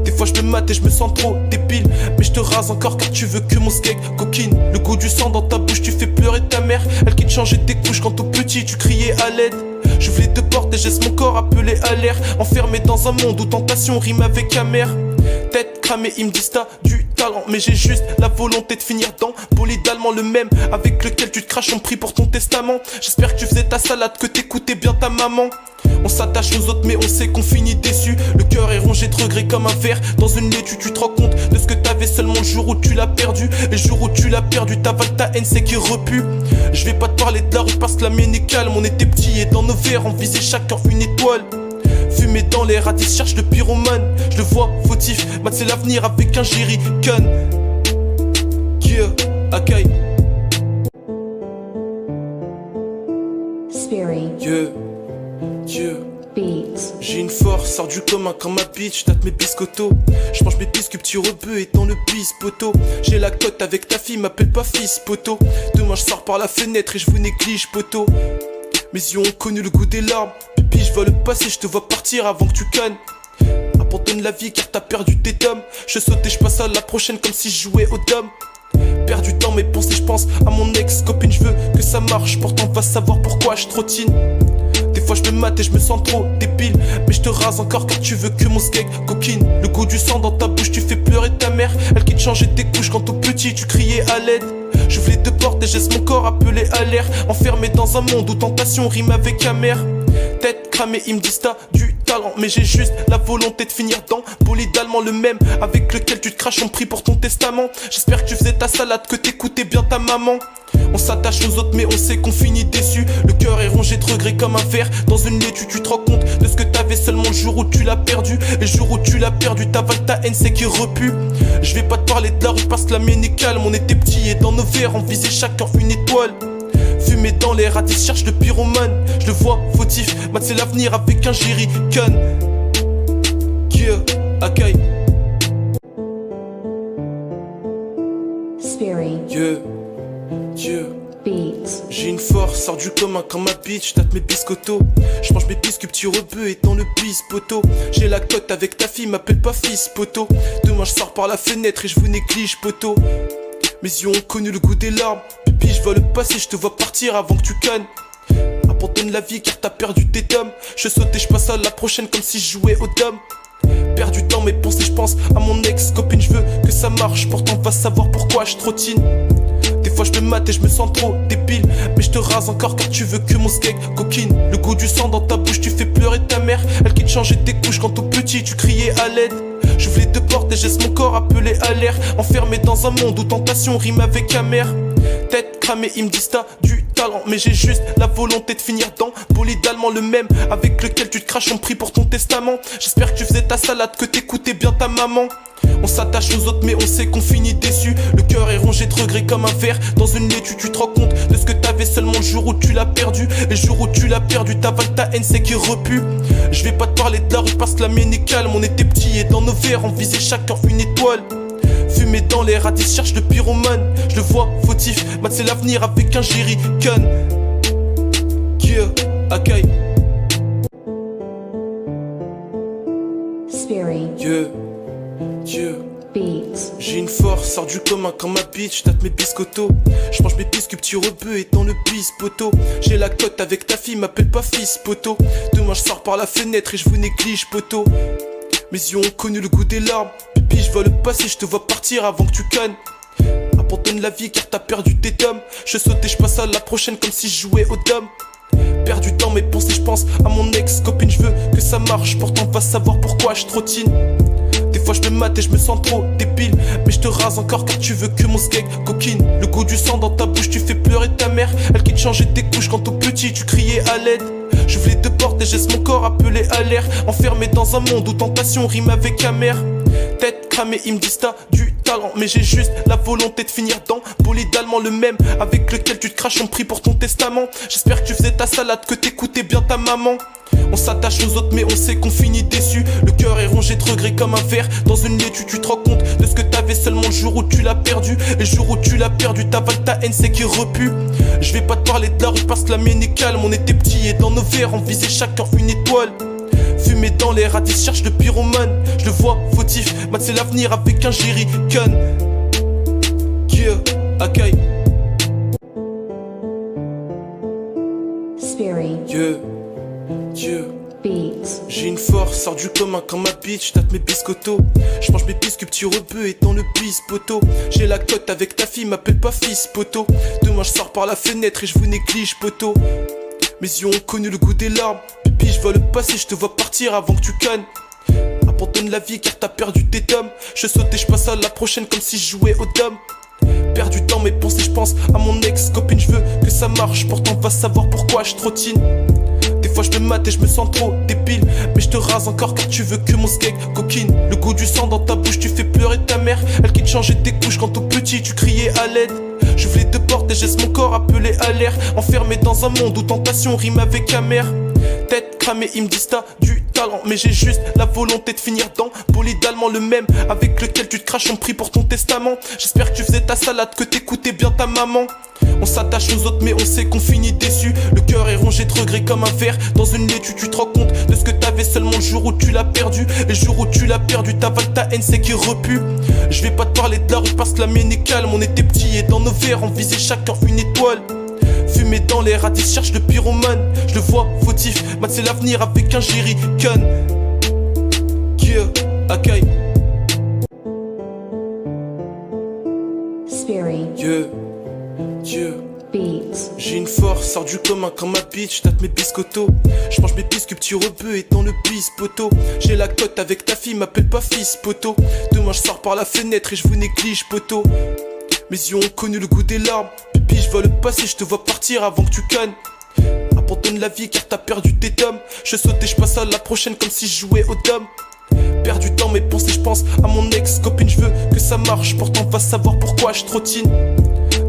Des fois je me mate et je me sens trop débile, mais je te rase encore car tu veux que mon skeg coquine. Le goût du sang dans ta bouche, tu fais pleurer ta mère. Elle qui te changeait tes couches quand tout petit tu criais à l'aide. J'ouvre les deux portes et je laisse mon corps appelé à l'air. Enfermé dans un monde où tentation rime avec amère. Tête cramée, ils me disent t'as du talent, mais j'ai juste la volonté de finir dans bolide allemand, le même avec lequel tu te craches en prix pour ton testament. J'espère que tu faisais ta salade, que t'écoutais bien ta maman. On s'attache aux autres mais on sait qu'on finit déçu. Le cœur est rongé de regrets comme un verre dans une laitue. Tu te rends compte de ce que t'avais seulement le jour où tu l'as perdu. Et le jour où tu l'as perdu, t'avales ta haine, c'est qui repue. Je vais pas te parler de la rue parce que la mienne est calme. On était petits et dans nos verres on visait chacun une étoile. Fumé dans l'air, à 10 cherche le pyromane. Je le vois fautif, Matt c'est l'avenir avec un jerrycan. Yeah, Akai.
Spirit.
Yeah, yeah.
Beats.
J'ai une force, sors du commun comme ma bitch, tape mes biscottos. Je mange mes biscuits, tu rebeux et dans le bis poteau. J'ai la cote avec ta fille, m'appelle pas fils poteau. Demain je sors par la fenêtre et je vous néglige poteau. Mes yeux ont connu le goût des larmes. Pipi, je vois le passé, je te vois partir avant que tu cannes. Abandonne la vie car t'as perdu tes tomes. Je saute et je passe à la prochaine comme si je jouais au dom. Perdu dans mes pensées, je pense à mon ex-copine, je veux que ça marche, pourtant va savoir pourquoi je trottine. Des fois je me mate et je me sens trop débile, mais je te rase encore car tu veux que mon skeg coquine. Le goût du sang dans ta bouche, tu fais pleurer ta mère. Elle qui te changeait tes couches quand tout petit tu criais à l'aide. J'ouvre les deux portes et je laisse mon corps appelé à l'air. Enfermé dans un monde où tentation rime avec amère. Tête cramée, ils me disent t'as du talent, mais j'ai juste la volonté de finir dans bolide allemand, le même avec lequel tu te craches en prix pour ton testament. J'espère que tu faisais ta salade, que t'écoutais bien ta maman. On s'attache aux autres mais on sait qu'on finit déçu. Le cœur est rongé de regrets comme un verre dans une laitue. Tu te rends compte de ce que t'avais seulement le jour où tu l'as perdu. Et le jour où tu l'as perdu, t'avales ta haine, c'est qui repue. Je vais pas te parler de la rue parce que la mienne est calme. On était petits et dans nos verres on visait chacun une étoile. Fumé dans l'air, à 10 cherche le pyromane. Je le vois fautif, Matt c'est l'avenir avec un jerrycan. Yeah, Akai.
Spirit.
Yeah, yeah.
Beats.
J'ai une force, sors du commun comme ma bitch, tape mes biscottos. Je mange mes biscuits, tu rebeux et dans le bis poteau. J'ai la cote avec ta fille, m'appelle pas fils poteau. Demain je sors par la fenêtre et je vous néglige poteau. Mes yeux ont connu le goût des larmes. Pipi, je vois le passé, je te vois partir avant que tu cannes. Abandonne la vie car t'as perdu tes tomes. Je saute et je passe à la prochaine comme si je jouais au dom. Perdu dans mes pensées, je pense à mon ex-copine, je veux que ça marche, pourtant va savoir pourquoi je trottine. Des fois je me mate et je me sens trop débile, mais je te rase encore car tu veux que mon skeg coquine. Le goût du sang dans ta bouche, tu fais pleurer ta mère. Elle qui te changeait tes couches quand tout petit tu criais à l'aide. J'ouvre les deux portes et je laisse mon corps appelé à l'air. Enfermé dans un monde où tentation rime avec amère. Tête cramée, ils me disent t'as du talent, mais j'ai juste la volonté de finir dans bolide allemand, le même avec lequel tu te craches en prix pour ton testament. J'espère que tu faisais ta salade, que t'écoutais bien ta maman. On s'attache aux autres mais on sait qu'on finit déçu. Le cœur est rongé de regrets comme un verre dans une laitue. Tu te rends compte de ce que t'avais seulement le jour où tu l'as perdu. Et le jour où tu l'as perdu, t'avales ta haine, c'est qui repue. Je vais pas te parler de la rue parce que la mienne est calme. On était petits et dans nos verres on visait chacun une étoile. Fumé dans l'air, à 10 cherche le pyromane. Je le vois fautif, mat c'est l'avenir avec un jerrycan. Yeah, Akai.
Spirit.
Yeah, yeah.
Beats.
J'ai une force, sors du commun comme ma bitch, tâte mes biscottos. Je mange mes biscuits, petit rebeu et dans le bis poteau. J'ai la cote avec ta fille, m'appelle pas fils poteau. Demain je sors par la fenêtre et je vous néglige poteau. Mes yeux ont connu le goût des larmes. Pipi, je vois le passé, je te vois partir avant que tu cannes. Abandonne la vie car t'as perdu tes tomes. Je saute et je passe à la prochaine comme si je jouais au dom. Perdu dans mes pensées, je pense à mon ex-copine. Je veux que ça marche, pourtant va savoir pourquoi je trottine. Des fois je me mate et je me sens trop débile. Mais je te rase encore car tu veux que mon skeg coquine. Le goût du sang dans ta bouche, tu fais pleurer ta mère. Elle qui te changeait tes couches quand tout petit tu criais à l'aide. J'ouvre les deux portes et j'aisse mon corps appelé à l'air. Enfermé dans un monde où tentation rime avec amère. Tête cramée, ils me disent t'as du talent, mais j'ai juste la volonté de finir dans bolide allemand, le même avec lequel tu te craches en prix pour ton testament. J'espère que tu faisais ta salade, que t'écoutais bien ta maman. On s'attache aux autres mais on sait qu'on finit déçu. Le cœur est rongé de regrets comme un verre dans une laitue. Tu te rends compte de ce que t'avais seulement le jour où tu l'as perdu. Et le jour où tu l'as perdu, t'avales ta haine, c'est qui repue. Je vais pas te parler de la rue parce que la mienne est calme. On était petits et dans nos verres on visait chacun une étoile. Fumé dans l'air, à 10 cherche le pyromane. Je le vois fautif, mat c'est l'avenir avec un jerrycan. Yeah, Akai.
Spirit.
Yeah, yeah.
Beats.
J'ai une force, sors du commun comme ma bitch, tâte mes biscottos. Je mange mes biscuits, petit rebeu et dans le bis poteau. J'ai la cote avec ta fille, m'appelle pas fils poteau. Demain je sors par la fenêtre et je vous néglige poteau. Mes yeux ont connu le goût des larmes. Pipi, je vois le passé, je te vois partir avant que tu cannes. Abandonne la vie car t'as perdu tes tomes. Je saute et je passe à la prochaine comme si je jouais au dom. Perdu dans mes pensées, je pense à mon ex-copine. Je veux que ça marche, pourtant va savoir pourquoi je trottine. Des fois je me mate et je me sens trop débile. Mais je te rase encore car tu veux que mon skeg coquine. Le goût du sang dans ta bouche, tu fais pleurer ta mère. Elle qui te changeait tes couches quand tout petit tu criais à l'aide. J'ouvre les deux portes et j'aisse mon corps appelé à l'air. Enfermé dans un monde où tentation rime avec amère. Tête cramée, ils me disent t'as du talent, mais j'ai juste la volonté de finir dans bolide allemand, le même avec lequel tu te craches en prix pour ton testament. J'espère que tu faisais ta salade, que t'écoutais bien ta maman. On s'attache aux autres mais on sait qu'on finit déçu. Le cœur est rongé de regrets comme un verre dans une laitue. Tu te rends compte de ce que t'avais seulement le jour où tu l'as perdu. Et le jour où tu l'as perdu, t'avales ta haine, c'est qui repue. Je vais pas te parler de la rue parce que la mienne est calme. On était petits et dans nos verres on visait chacun une étoile. Fumé dans l'air, à 10 cherche le pyromane. Je le vois fautif, mat c'est l'avenir avec un jerrycan. Yeah, Akai.
Spirit.
Yeah, yeah.
Beats.
J'ai une force, sors du commun comme ma bitch, tâte mes biscottos. Je mange mes biscuits, petit rebeu et dans le bis poteau. J'ai la cote avec ta fille, m'appelle pas fils poteau. Demain je sors par la fenêtre et je vous néglige poteau. Mes yeux ont connu le goût des larmes. Pipi, je vois le passé, je te vois partir avant que tu cannes. Abandonne la vie car t'as perdu tes tomes. Je saute et je passe à la prochaine comme si je jouais au dom. Perdu dans mes pensées, je pense à mon ex-copine. Je veux que ça marche, pourtant va savoir pourquoi je trottine.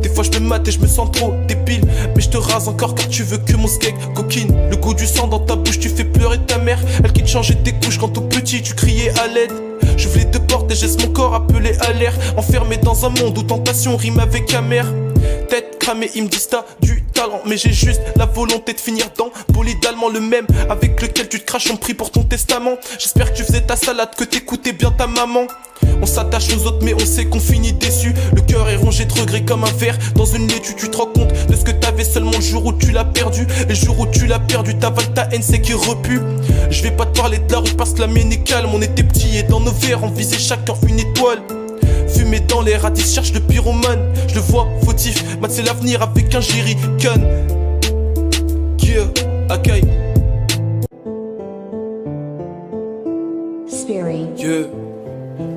Des fois je me mate et je me sens trop débile. Mais je te rase encore car tu veux que mon skeg coquine. Le goût du sang dans ta bouche, tu fais pleurer ta mère. Elle qui te changeait tes couches quand tout petit tu criais à l'aide. J'ouvre les deux portes et j'aisse mon corps appelé à l'air. Enfermé dans un monde où tentation rime avec amère. Tête cramée, ils me disent t'as du talent, mais j'ai juste la volonté de finir dans bolide allemand, le même avec lequel tu te craches en prix pour ton testament. J'espère que tu faisais ta salade, que t'écoutais bien ta maman. On s'attache aux autres mais on sait qu'on finit déçu. Le cœur est rongé de regrets comme un verre dans une laitue. Tu te rends compte de ce que t'avais seulement le jour où tu l'as perdu. Et le jour où tu l'as perdu, t'avales ta haine, c'est qui repue. Je vais pas te parler de la rue parce que la mienne est calme. On était petits et dans nos verres on visait chacun une étoile. Fumé dans l'air, à 10 cherche le pyromane. Je le vois fautif, mat c'est l'avenir avec un jerrycan. Yeah, Akai.
Spirit.
Yeah,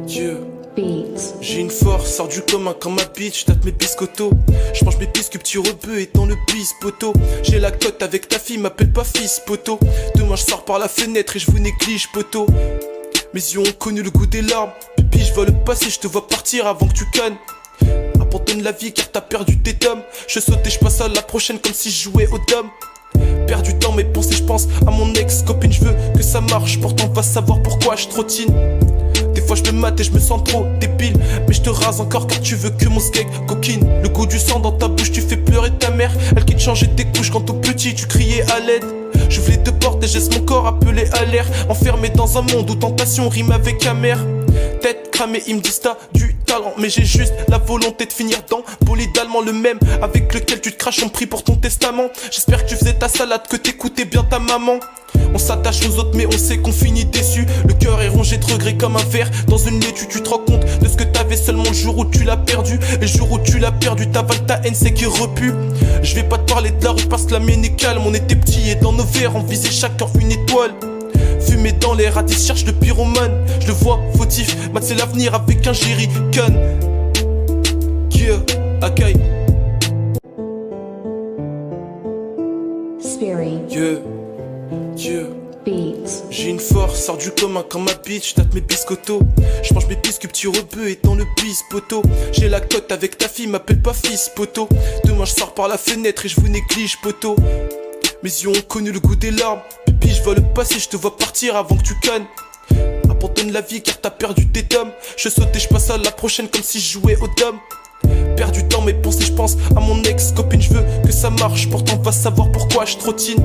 yeah.
beats,
J'ai une force, sors du commun quand ma bitch tape mes biscottos. Je mange mes biscuits, petit rebeu et dans le bis poteau. J'ai la cote avec ta fille, m'appelle pas fils poteau. Demain je sors par la fenêtre et je vous néglige poteau. Mes yeux ont connu le goût des larmes. Pipi, je vois le passé, je te vois partir avant que tu cannes. Abandonne la vie car t'as perdu tes tomes. Je saute et je passe à la prochaine comme si je jouais au dom. Perds du temps mes pensées, je pense à mon ex-copine. Je veux que ça marche, pourtant va savoir pourquoi je trottine. Des fois je me mate et je me sens trop débile. Mais je te rase encore car tu veux que mon skeg coquine. Le goût du sang dans ta bouche, tu fais pleurer ta mère. Elle qui te changeait tes couches quand tout petit tu criais à l'aide. J'ouvre les deux portes et laisse mon corps appeler à l'air. Enfermé dans un monde où tentation rime avec amère. Tête cramée, ils me disent t'as du talent. Mais j'ai juste la volonté de finir dans bolide allemand, le même avec lequel tu te craches en prix pour ton testament. J'espère que tu faisais ta salade, que t'écoutais bien ta maman. On s'attache aux autres mais on sait qu'on finit déçu. Le cœur est rongé de regrets comme un verre dans une laitue. Tu te rends compte de ce que t'avais seulement le jour où tu l'as perdu. Et le jour où tu l'as perdu, t'avales ta haine, c'est qui repue. Je vais pas te parler de la rue parce que la mienne est calme. On était petits et dans nos verres on visait chacun une étoile. Fumé dans les radis, cherche le pyromane. Je le vois fautif, mat c'est l'avenir avec un jerrycan. Yeah, Akai.
Spirit,
Yeah, yeah.
beats,
J'ai une force, sors du commun quand ma bitch tape mes biscottos. Je mange mes biscuits, petit rebeu et dans le bis poteau. J'ai la cote avec ta fille, m'appelle pas fils poteau. Demain je sors par la fenêtre et je vous néglige poteau. Mes yeux ont connu le goût des larmes. Pipi, je vois le passé, je te vois partir avant que tu cannes. Abandonne la vie car t'as perdu tes tomes. Je saute et je passe à la prochaine comme si je jouais au dom. Perds du temps mes pensées, je pense à mon ex-copine. Je veux que ça marche, pourtant va savoir pourquoi je trottine.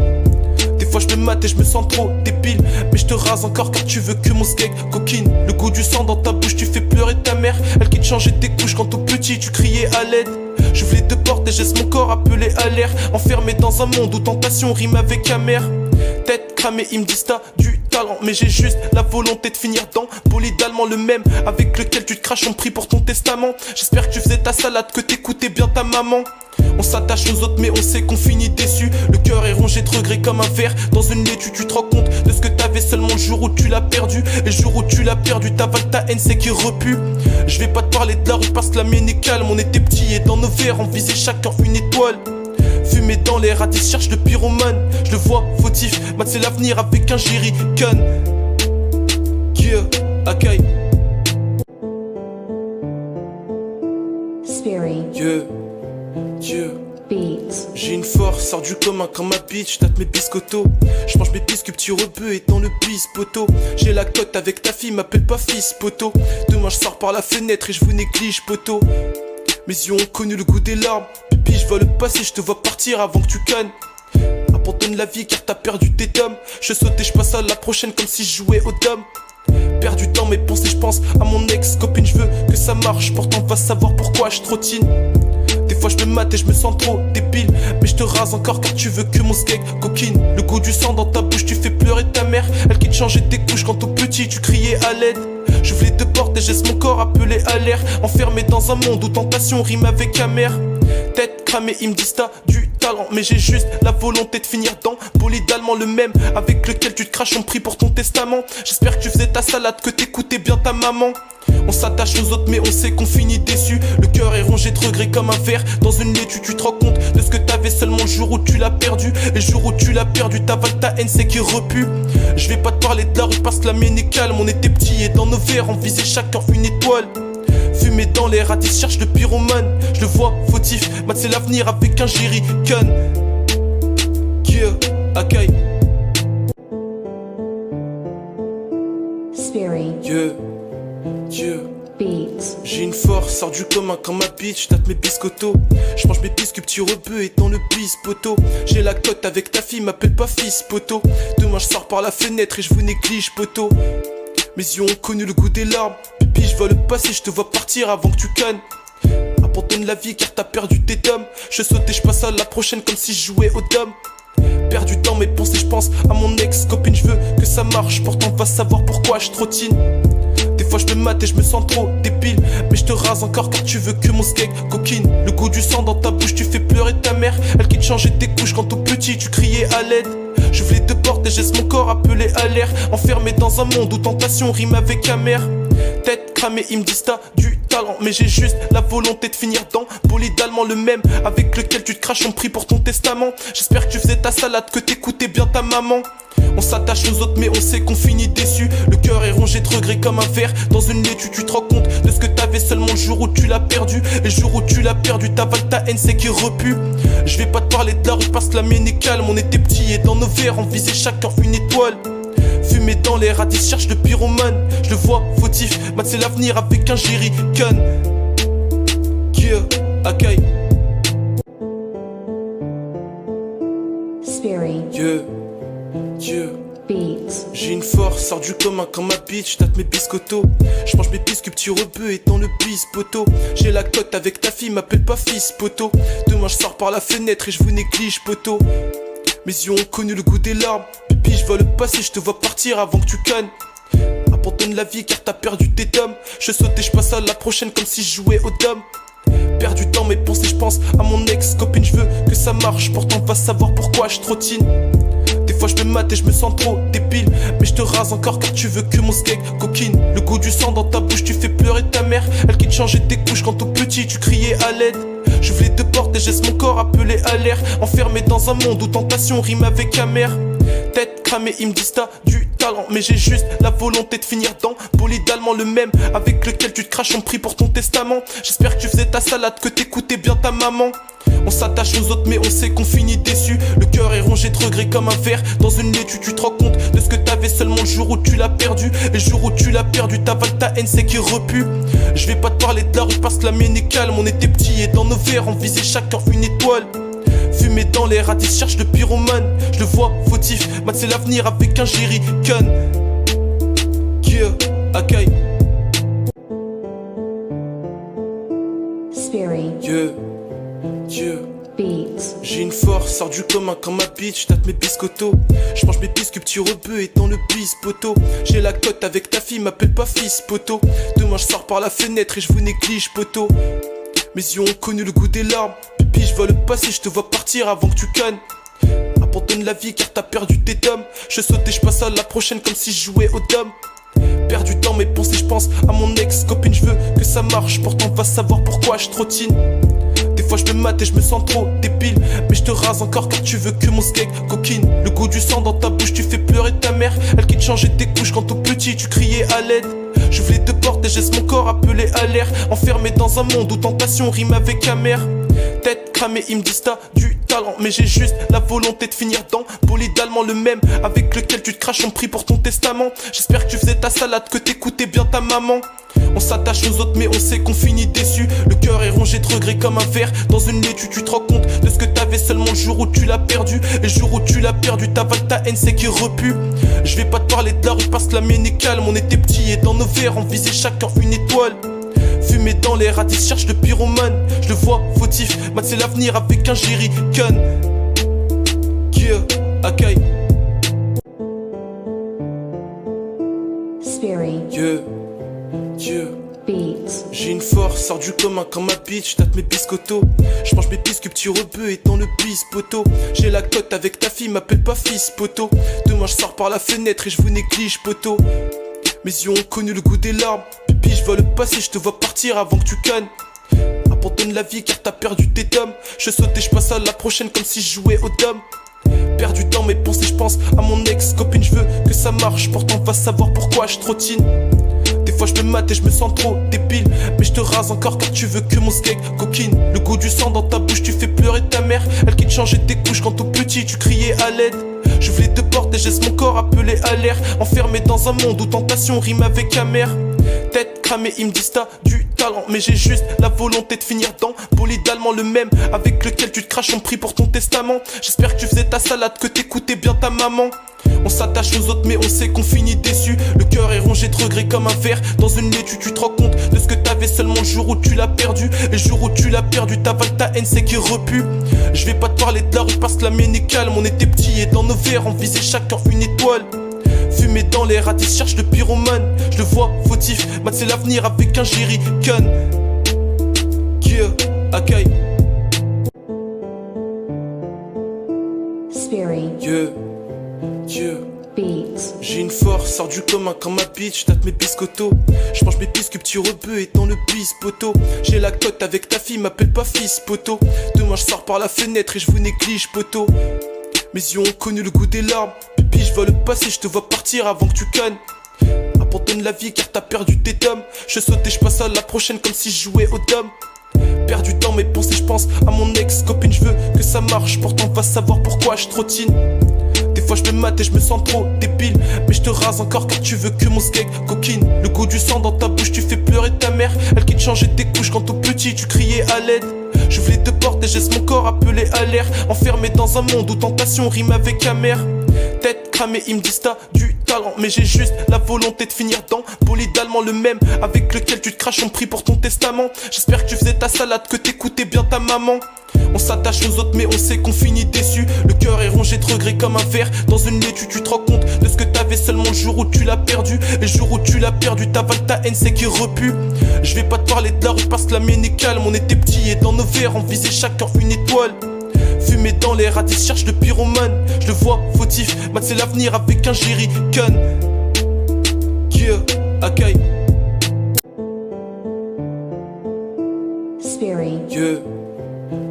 Des fois je me mate et je me sens trop débile. Mais je te rase encore car tu veux que mon skeg coquine. Le goût du sang dans ta bouche, tu fais pleurer ta mère. Elle qui te changeait tes couches quand tout petit tu criais à l'aide. J'ouvre les deux portes et laisse mon corps appeler à l'air. Enfermé dans un monde où tentation rime avec amère. Tête cramée, ils me disent t'as du talent. Mais j'ai juste la volonté de finir dans bolide allemand, le même avec lequel tu te craches en prix pour ton testament. J'espère que tu faisais ta salade, que t'écoutais bien ta maman. On s'attache aux autres mais on sait qu'on finit déçu. Le cœur est rongé de regrets comme un verre dans une laitue. Tu te rends compte de ce que t'avais seulement le jour où tu l'as perdu. Et le jour où tu l'as perdu, t'avales ta haine, c'est qui repue. Je vais pas te parler de la rue parce que la mienne est calme. On était petits et dans nos verres on visait chacun une étoile. Fumé dans les radis, cherche le pyromane. Je le vois fautif, mat c'est l'avenir avec un jerrycan. Yeah, Akai.
spirit,
Yeah, yeah.
beats,
J'ai une force, sors du commun quand ma bitch tape mes biscottos. Je mange mes biscuits, petit rebeu et dans le bis poteau. J'ai la cote avec ta fille, m'appelle pas fils poteau. Demain je sors par la fenêtre et je vous néglige poteau. Mes yeux ont connu le goût des larmes. Pipi, je vois le passé, je te vois partir avant que tu cannes. Abandonne la vie car t'as perdu tes tomes. Je saute et je passe à la prochaine comme si je jouais au dom. Perds du temps mes pensées, je pense à mon ex-copine. Je veux que ça marche, pourtant va savoir pourquoi je trottine. Des fois je me mate et je me sens trop débile. Mais je te rase encore car tu veux que mon skeg coquine. Le goût du sang dans ta bouche, tu fais pleurer ta mère. Elle qui te changeait tes couches quand tout petit tu criais à l'aide. J'ouvre les deux portes et laisse mon corps appeler à l'air. Enfermé dans un monde où tentation rime avec amère. Tête cramée, ils me disent t'as du talent. Mais j'ai juste la volonté de finir dans bolide allemand, le même avec lequel tu te craches en prix pour ton testament. J'espère que tu faisais ta salade, que t'écoutais bien ta maman. On s'attache aux autres mais on sait qu'on finit déçu. Le cœur est rongé de regrets comme un verre dans une laitue. Tu te rends compte de ce que t'avais seulement le jour où tu l'as perdu. Et le jour où tu l'as perdu, t'avales ta haine, c'est qui repue. Je vais pas te parler de la rue parce que la mienne est calme. On était petits et dans nos verres on visait chacun une étoile. Fumé dans les radis, cherche le pyromane. Je le vois fautif, mat c'est l'avenir avec un jerrycan. Yeah, Akai.
spirit,
Yeah, yeah.
beats,
J'ai une force, sors du commun quand ma bitch tape mes biscottos. Je mange mes biscuits, petit rebeu et dans le bis poteau. J'ai la cote avec ta fille, m'appelle pas fils poteau. Demain je sors par la fenêtre et je vous néglige poteau. Mes yeux ont connu le goût des larmes. Pipi, je vois le passé, je te vois partir avant que tu cannes. Abandonne la vie car t'as perdu tes tomes. Je saute et je passe à la prochaine comme si je jouais au dom. Perds du temps mes pensées, je pense à mon ex-copine. Je veux que ça marche, pourtant va savoir pourquoi je trottine. Des fois je me mate et je me sens trop débile. Mais je te rase encore car tu veux que mon skeg coquine. Le goût du sang dans ta bouche, tu fais pleurer ta mère. Elle qui te changeait tes couches quand tout petit tu criais à l'aide. J'ouvre les deux portes et laisse mon corps appeler à l'air. Enfermé dans un monde où tentation rime avec amère. Tête cramé, ils me disent t'as du talent, mais j'ai juste la volonté de finir dans bolide allemand, le même avec lequel tu te craches en prix pour ton testament. J'espère que tu faisais ta salade, que t'écoutais bien ta maman. On s'attache aux autres mais on sait qu'on finit déçu. Le cœur est rongé de regrets comme un verre dans une laitue. Tu te rends compte de ce que t'avais seulement le jour où tu l'as perdu. Et le jour où tu l'as perdu, t'avales ta haine, c'est qui repue. Je vais pas te parler de la rue parce que la mienne est calme. On était petits et dans nos verres on visait chacun une étoile. Fumé dans l'air, à 10 cherche le pyromane. Je le vois fautif, Matt c'est l'avenir avec un jerrycan. Yeah, Akai.
Spirit.
Yeah, yeah.
Beats.
J'ai une force, sors du commun comme ma bitch, tâte mes biscottos. Je mange mes biscuits, petit rebeu étant le bis poteau. J'ai la cote avec ta fille, m'appelle pas fils poteau. Demain je sors par la fenêtre et je vous néglige poteau. Mes yeux ont connu le goût des larmes. Pipi, je vois le passé, je te vois partir avant que tu cannes. Abandonne la vie car t'as perdu tes tomes. Je saute et je passe à la prochaine comme si je jouais au dom. Perdu dans mes pensées, je pense à mon ex-copine. Je veux que ça marche, pourtant va savoir pourquoi je trottine. Des fois je me mate et je me sens trop débile. Mais je te rase encore car tu veux que mon skeg coquine. Le goût du sang dans ta bouche, tu fais pleurer ta mère. Elle qui te changeait tes couches quand tout petit tu criais à l'aide. J'ouvre les deux portes et je laisse mon corps appelé à l'air. Enfermé dans un monde où tentation rime avec amère. Tête cramée, ils me disent t'as du talent, mais j'ai juste la volonté de finir dans bolide allemand, le même avec lequel tu te craches en prix pour ton testament. J'espère que tu faisais ta salade, que t'écoutais bien ta maman. On s'attache aux autres mais on sait qu'on finit déçu. Le cœur est rongé de regrets comme un verre dans une laitue. Tu te rends compte de ce que t'avais seulement le jour où tu l'as perdu. Et le jour où tu l'as perdu, t'avales ta haine, c'est qui repue. Je vais pas te parler de la rue parce que la mienne est calme. On était petits et dans nos verres on visait chacun une étoile. Fumé dans l'air, à 10 cherche le pyromane. Je le vois fautif, Matt c'est l'avenir avec un jerrycan. Yeah, Akai.
Spirit.
Yeah, yeah.
Beats.
J'ai une force, sors du commun comme ma bitch, tâte mes biscottos. Je mange mes biscuits, petit rebeu étant le bis poteau. J'ai la cote avec ta fille, m'appelle pas fils poteau. Demain je sors par la fenêtre et je vous néglige poteau. Mes yeux ont connu le goût des larmes. Pipi, je vois le passé, je te vois partir avant que tu cannes. Abandonne la vie car t'as perdu tes tomes. Je saute et je passe à la prochaine comme si je jouais au dom. Perdu dans mes pensées, je pense à mon ex-copine. Je veux que ça marche, pourtant va savoir pourquoi je trottine. Des fois je me mate et je me sens trop débile. Mais je te rase encore car tu veux que mon skeg coquine. Le goût du sang dans ta bouche, tu fais pleurer ta mère. Elle qui te changeait tes couches quand tout petit tu criais à l'aide. J'ouvre les deux portes et je laisse mon corps appelé à l'air. Enfermé dans un monde où tentation rime avec amère. Tête cramée, ils me disent t'as du talent, mais j'ai juste la volonté de finir dans bolide allemand, le même avec lequel tu te craches en prix pour ton testament. J'espère que tu faisais ta salade, que t'écoutais bien ta maman. On s'attache aux autres mais on sait qu'on finit déçu. Le cœur est rongé de regrets comme un verre dans une laitue. Tu te rends compte de ce que t'avais seulement le jour où tu l'as perdu. Et le jour où tu l'as perdu, t'avales ta haine, c'est qui repue. Je vais pas te parler de la rue parce que la mienne est calme. On était petits et dans nos verres on visait chacun une étoile. Fumé dans l'air, à 10 cherche le pyromane. Je le vois fautif, Matt c'est l'avenir avec un jerrycan. Yeah, Akai.
Spirit.
Yeah, yeah.
Beats.
J'ai une force, sors du commun comme ma bitch, tâte mes biscottos. Je mange mes biscuits, petit rebeu étant le bis poteau. J'ai la cote avec ta fille, m'appelle pas fils poteau. Demain je sors par la fenêtre et je vous néglige poteau. Mes yeux ont connu le goût des larmes. Pipi, je vois le passé, je te vois partir avant que tu cannes. Abandonne la vie car t'as perdu tes tomes. Je saute et je passe à la prochaine comme si je jouais au dom. Perdu dans mes pensées, je pense à mon ex-copine. Je veux que ça marche, pourtant va savoir pourquoi je trottine. Des fois je me mate et je me sens trop débile. Mais je te rase encore car tu veux que mon skeg coquine. Le goût du sang dans ta bouche, tu fais pleurer ta mère. Elle qui te changeait tes couches quand tout petit tu criais à l'aide. J'ouvre les deux portes et je laisse mon corps appelé à l'air. Enfermé dans un monde où tentation rime avec amère. Tête cramée, ils me disent t'as du talent, mais j'ai juste la volonté de finir dans bolide allemand, le même avec lequel tu te craches en prix pour ton testament. J'espère que tu faisais ta salade, que t'écoutais bien ta maman. On s'attache aux autres mais on sait qu'on finit déçu. Le cœur est rongé de regrets comme un verre dans une laitue. Tu te rends compte de ce que t'avais seulement le jour où tu l'as perdu. Et le jour où tu l'as perdu, t'avales ta haine, c'est qui repue. Je vais pas te parler de la rue parce que la mienne est calme. On était petits et dans nos verres on visait chacun une étoile. Fumé dans l'air, à 10 cherche le pyromane. Je le vois fautif, Matt c'est l'avenir avec un jerrycan. Yeah, Akai.
Spirit.
Yeah, yeah.
Beats.
J'ai une force. fort, sors du commun comme ma bitch, tâte mes biscottos. Je mange mes biscuits, petit rebeu et dans le bis poteau. J'ai la cote avec ta fille, m'appelle pas fils poteau. Demain je sors par la fenêtre et je vous néglige poteau. Mes yeux ont connu le goût des larmes. Pipi, je vois le passé, je te vois partir avant que tu cannes. Abandonne la vie car t'as perdu tes tomes. Je saute et je passe à la prochaine comme si je jouais au dom. Perdu dans mes pensées, je pense à mon ex-copine. Je veux que ça marche, pourtant va savoir pourquoi je trottine. Des fois je me mate et je me sens trop débile. Mais je te rase encore car tu veux que mon skeg coquine. Le goût du sang dans ta bouche, tu fais pleurer ta mère. Elle qui te changeait tes couches quand tout petit tu criais à l'aide. J'ouvre les deux portes et je laisse mon corps appelé à l'air. Enfermé dans un monde où tentation rime avec amère. Tête cramée, ils me disent t'as du talent. Mais j'ai juste la volonté de finir dans bolide allemand, le même avec lequel tu te craches en prix pour ton testament. J'espère que tu faisais ta salade, que t'écoutais bien ta maman. On s'attache aux autres mais on sait qu'on finit déçu. Le cœur est rongé de regrets comme un verre dans une laitue. Tu te rends compte de ce que t'avais seulement le jour où tu l'as perdu. Et le jour où tu l'as perdu, t'avales ta haine, c'est qui repue. Je vais pas te parler de la rue parce que la mienne est calme. On était petits et dans nos verres on visait chacun une étoile. Fumé dans l'air, à 10 cherche le pyromane. Je le vois fautif, mat c'est l'avenir avec un jerrycan. Yeah, Akai.
Spirit.
Yeah,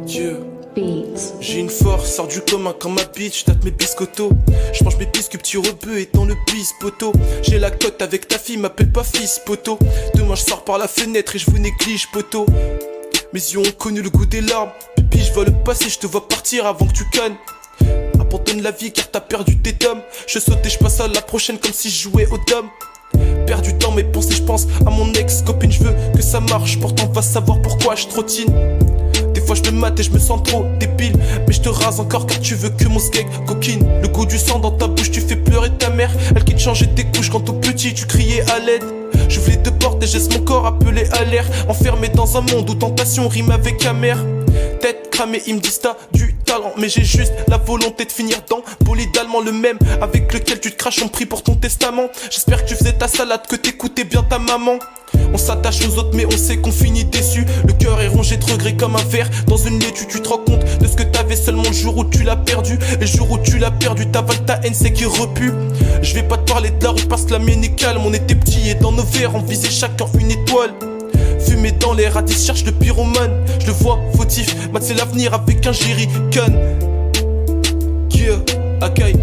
yeah.
Beats.
J'ai une force, sors du commun comme ma bitch, tâte mes biscottos. Je mange mes biscuits, petit rebeu et dans le bis poteau. J'ai la cote avec ta fille, m'appelle pas fils poteau. Demain je sors par la fenêtre et je vous néglige poteau. Mes yeux ont connu le goût des larmes. Pipi, je vois le passé, je te vois partir avant que tu cannes. Abandonne la vie car t'as perdu tes tomes. Je saute et je passe à la prochaine comme si je jouais au dom. Perdu dans mes pensées, je pense à mon ex-copine. Je veux que ça marche, pourtant va savoir pourquoi je trottine. Des fois je me mate et je me sens trop débile. Mais je te rase encore car tu veux que mon skeg coquine. Le goût du sang dans ta bouche, tu fais pleurer ta mère. Elle qui te changeait tes couches quand tout petit tu criais à l'aide. J'ouvre les deux portes et je laisse mon corps appelé à l'air. Enfermé dans un monde où tentation rime avec amère. Tête cramée, ils me disent t'as du talent. Mais j'ai juste la volonté de finir dans bolide allemand, le même avec lequel tu te craches en prix pour ton testament. J'espère que tu faisais ta salade, que t'écoutais bien ta maman. On s'attache aux autres mais on sait qu'on finit déçu. Le cœur est rongé de regrets comme un verre dans une laitue. Tu te rends compte de ce que t'avais seulement le jour où tu l'as perdu. Et le jour où tu l'as perdu, t'avales ta haine, c'est qui repue. Je vais pas te parler de la rue parce que la mienne est calme. On était petits et dans nos verres on visait chacun une étoile. Fumé dans l'air, à 10 cherche le pyromane. Je le vois fautif, mat c'est l'avenir avec un jerrycan. Yeah, Akai.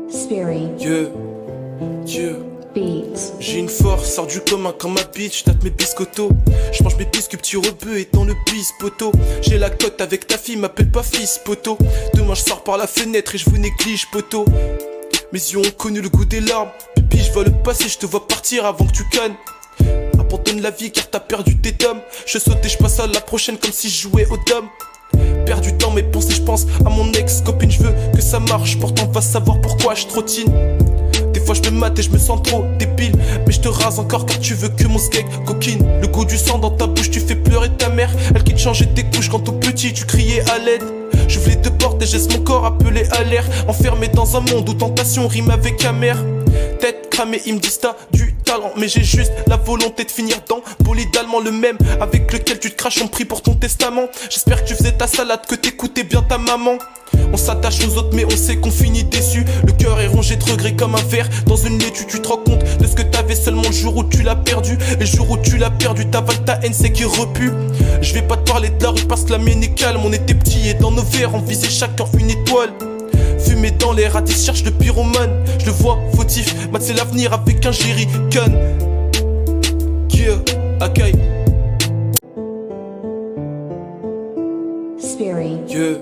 Spirit.
Yeah, yeah.
Beats.
J'ai une force, sors du commun comme ma bitch, tâte mes biscottos. Je mange mes biscuits, petit rebeu et dans le bis poteau. J'ai la cote avec ta fille, m'appelle pas fils poteau. Demain je sors par la fenêtre et je vous néglige poteau. Mes yeux ont connu le goût des larmes. Pipi, je vois le passé, je te vois partir avant que tu cannes. Abandonne la vie car t'as perdu tes tomes. Je saute et je passe à la prochaine comme si je jouais au dom. Perdu dans mes pensées, je pense à mon ex-copine. Je veux que ça marche, pourtant va savoir pourquoi je trottine. Des fois je me mate et je me sens trop débile. Mais je te rase encore car tu veux que mon skeg coquine. Le goût du sang dans ta bouche, tu fais pleurer ta mère. Elle qui te changeait tes couches quand tout petit tu criais à l'aide. J'ouvre les deux portes et je laisse mon corps appelé à l'air. Enfermé dans un monde où tentation rime avec amère. Tête cramée, ils me disent t'as du talent. Mais j'ai juste la volonté de finir dans bolide allemand, le même avec lequel tu te craches en prix pour ton testament. J'espère que tu faisais ta salade, que t'écoutais bien ta maman. On s'attache aux autres mais on sait qu'on finit déçu. Le cœur est rongé de regrets comme un verre dans une laitue. Tu te rends compte de ce que t'avais seulement le jour où tu l'as perdu. Et le jour où tu l'as perdu, t'avales ta haine, c'est qui repue. Je vais pas te parler de la rue parce que la mienne est calme. On était petits et dans nos verres on visait chacun une étoile. Fumé dans l'air, à 10 cherche le pyromane. Je le vois fautif, mat c'est l'avenir avec un jerrycan. Yeah, Akai.
Spirit.
Yeah,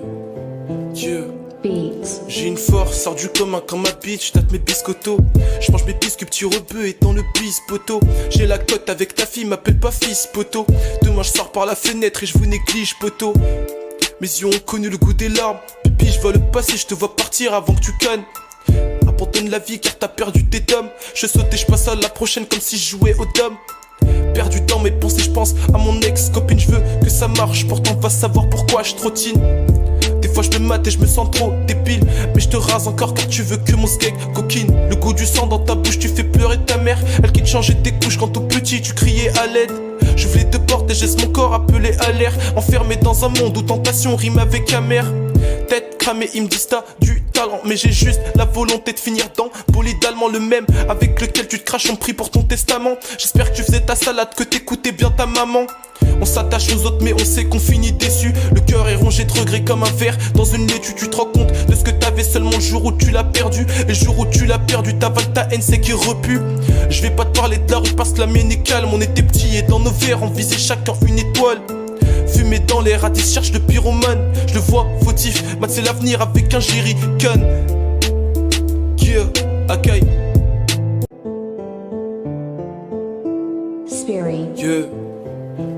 yeah.
Beats.
J'ai une force, sors du commun comme ma bitch, tâte mes biscottos. Je mange mes biscuits, petit rebeu et dans le bis poteau. J'ai la cote avec ta fille, m'appelle pas fils poteau. Demain je sors par la fenêtre et je vous néglige poteau. Mes yeux ont connu le goût des larmes. Pipi, je vois le passé, je te vois partir avant que tu cannes. Abandonne la vie car t'as perdu tes tomes. Je saute et je passe à la prochaine comme si je jouais au dom. Perdu dans mes pensées, je pense à mon ex-copine. Je veux que ça marche, pourtant va savoir pourquoi je trottine. Des fois je me mate et je me sens trop débile. Mais je te rase encore car tu veux que mon skeg coquine. Le goût du sang dans ta bouche, tu fais pleurer ta mère. Elle qui te changeait tes couches quand tout petit tu criais à l'aide. J'ouvre les deux portes et je laisse mon corps appelé à l'air. Enfermé dans un monde où tentation rime avec amère. Tête cramée, ils me disent t'as du talent. talent, mais j'ai juste la volonté de finir dans bolide allemand le même avec lequel tu te craches en prie pour ton testament. J'espère que tu faisais ta salade, que t'écoutais bien ta maman. On s'attache aux autres mais on sait qu'on finit déçu. Le cœur est rongé de regrets comme un verre dans une laitue. Tu te rends compte de ce que t'avais seulement le jour où tu l'as perdu. Et le jour où tu l'as perdu, t'avales ta haine, c'est qui repue. Je vais pas te parler de la rue parce que la mienne est calme. On était petits et dans nos verres on visait chacun une étoile. Fumé dans l'air, à 10 cherche de pyromane. Je le vois fautif, Matt c'est l'avenir avec un jerrycan. Yeah, Akai.
Spirit.
Yeah,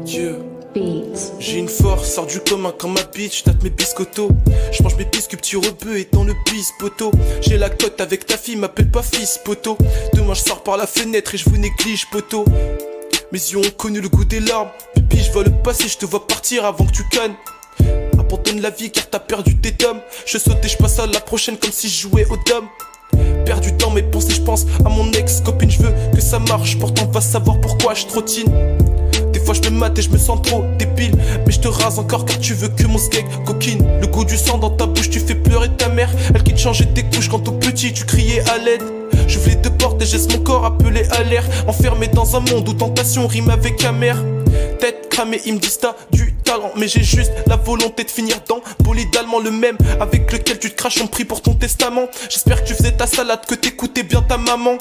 yeah.
Beats.
J'ai une force, sors du commun comme ma bitch, tâte mes biscottos. Je mange mes biscuits, petit rebeu et dans le bis poteau. J'ai la cote avec ta fille, m'appelle pas fils poteau. Demain je sors par la fenêtre et je vous néglige poteau. Mes yeux ont connu le goût des larmes. Pipi, je vois le passé, je te vois partir avant que tu cannes. Abandonne la vie car t'as perdu tes tomes. Je saute et je passe à la prochaine comme si je jouais au dom. Perdu dans mes pensées, je pense à mon ex-copine. Je veux que ça marche, pourtant va savoir pourquoi je trottine. Des fois je me mate et je me sens trop débile. Mais je te rase encore car tu veux que mon skeg coquine. Le goût du sang dans ta bouche, tu fais pleurer ta mère. Elle qui te changeait tes couches quand tout petit tu criais à l'aide. J'ouvre les deux portes et je laisse mon corps appelé à l'air. Enfermé dans un monde où tentation rime avec amer. Tête cramée, ils me disent t'as du talent, mais j'ai juste la volonté de finir dans bolide allemand le même avec lequel tu te craches en prie pour ton testament. J'espère que tu faisais ta salade, que t'écoutais bien ta maman.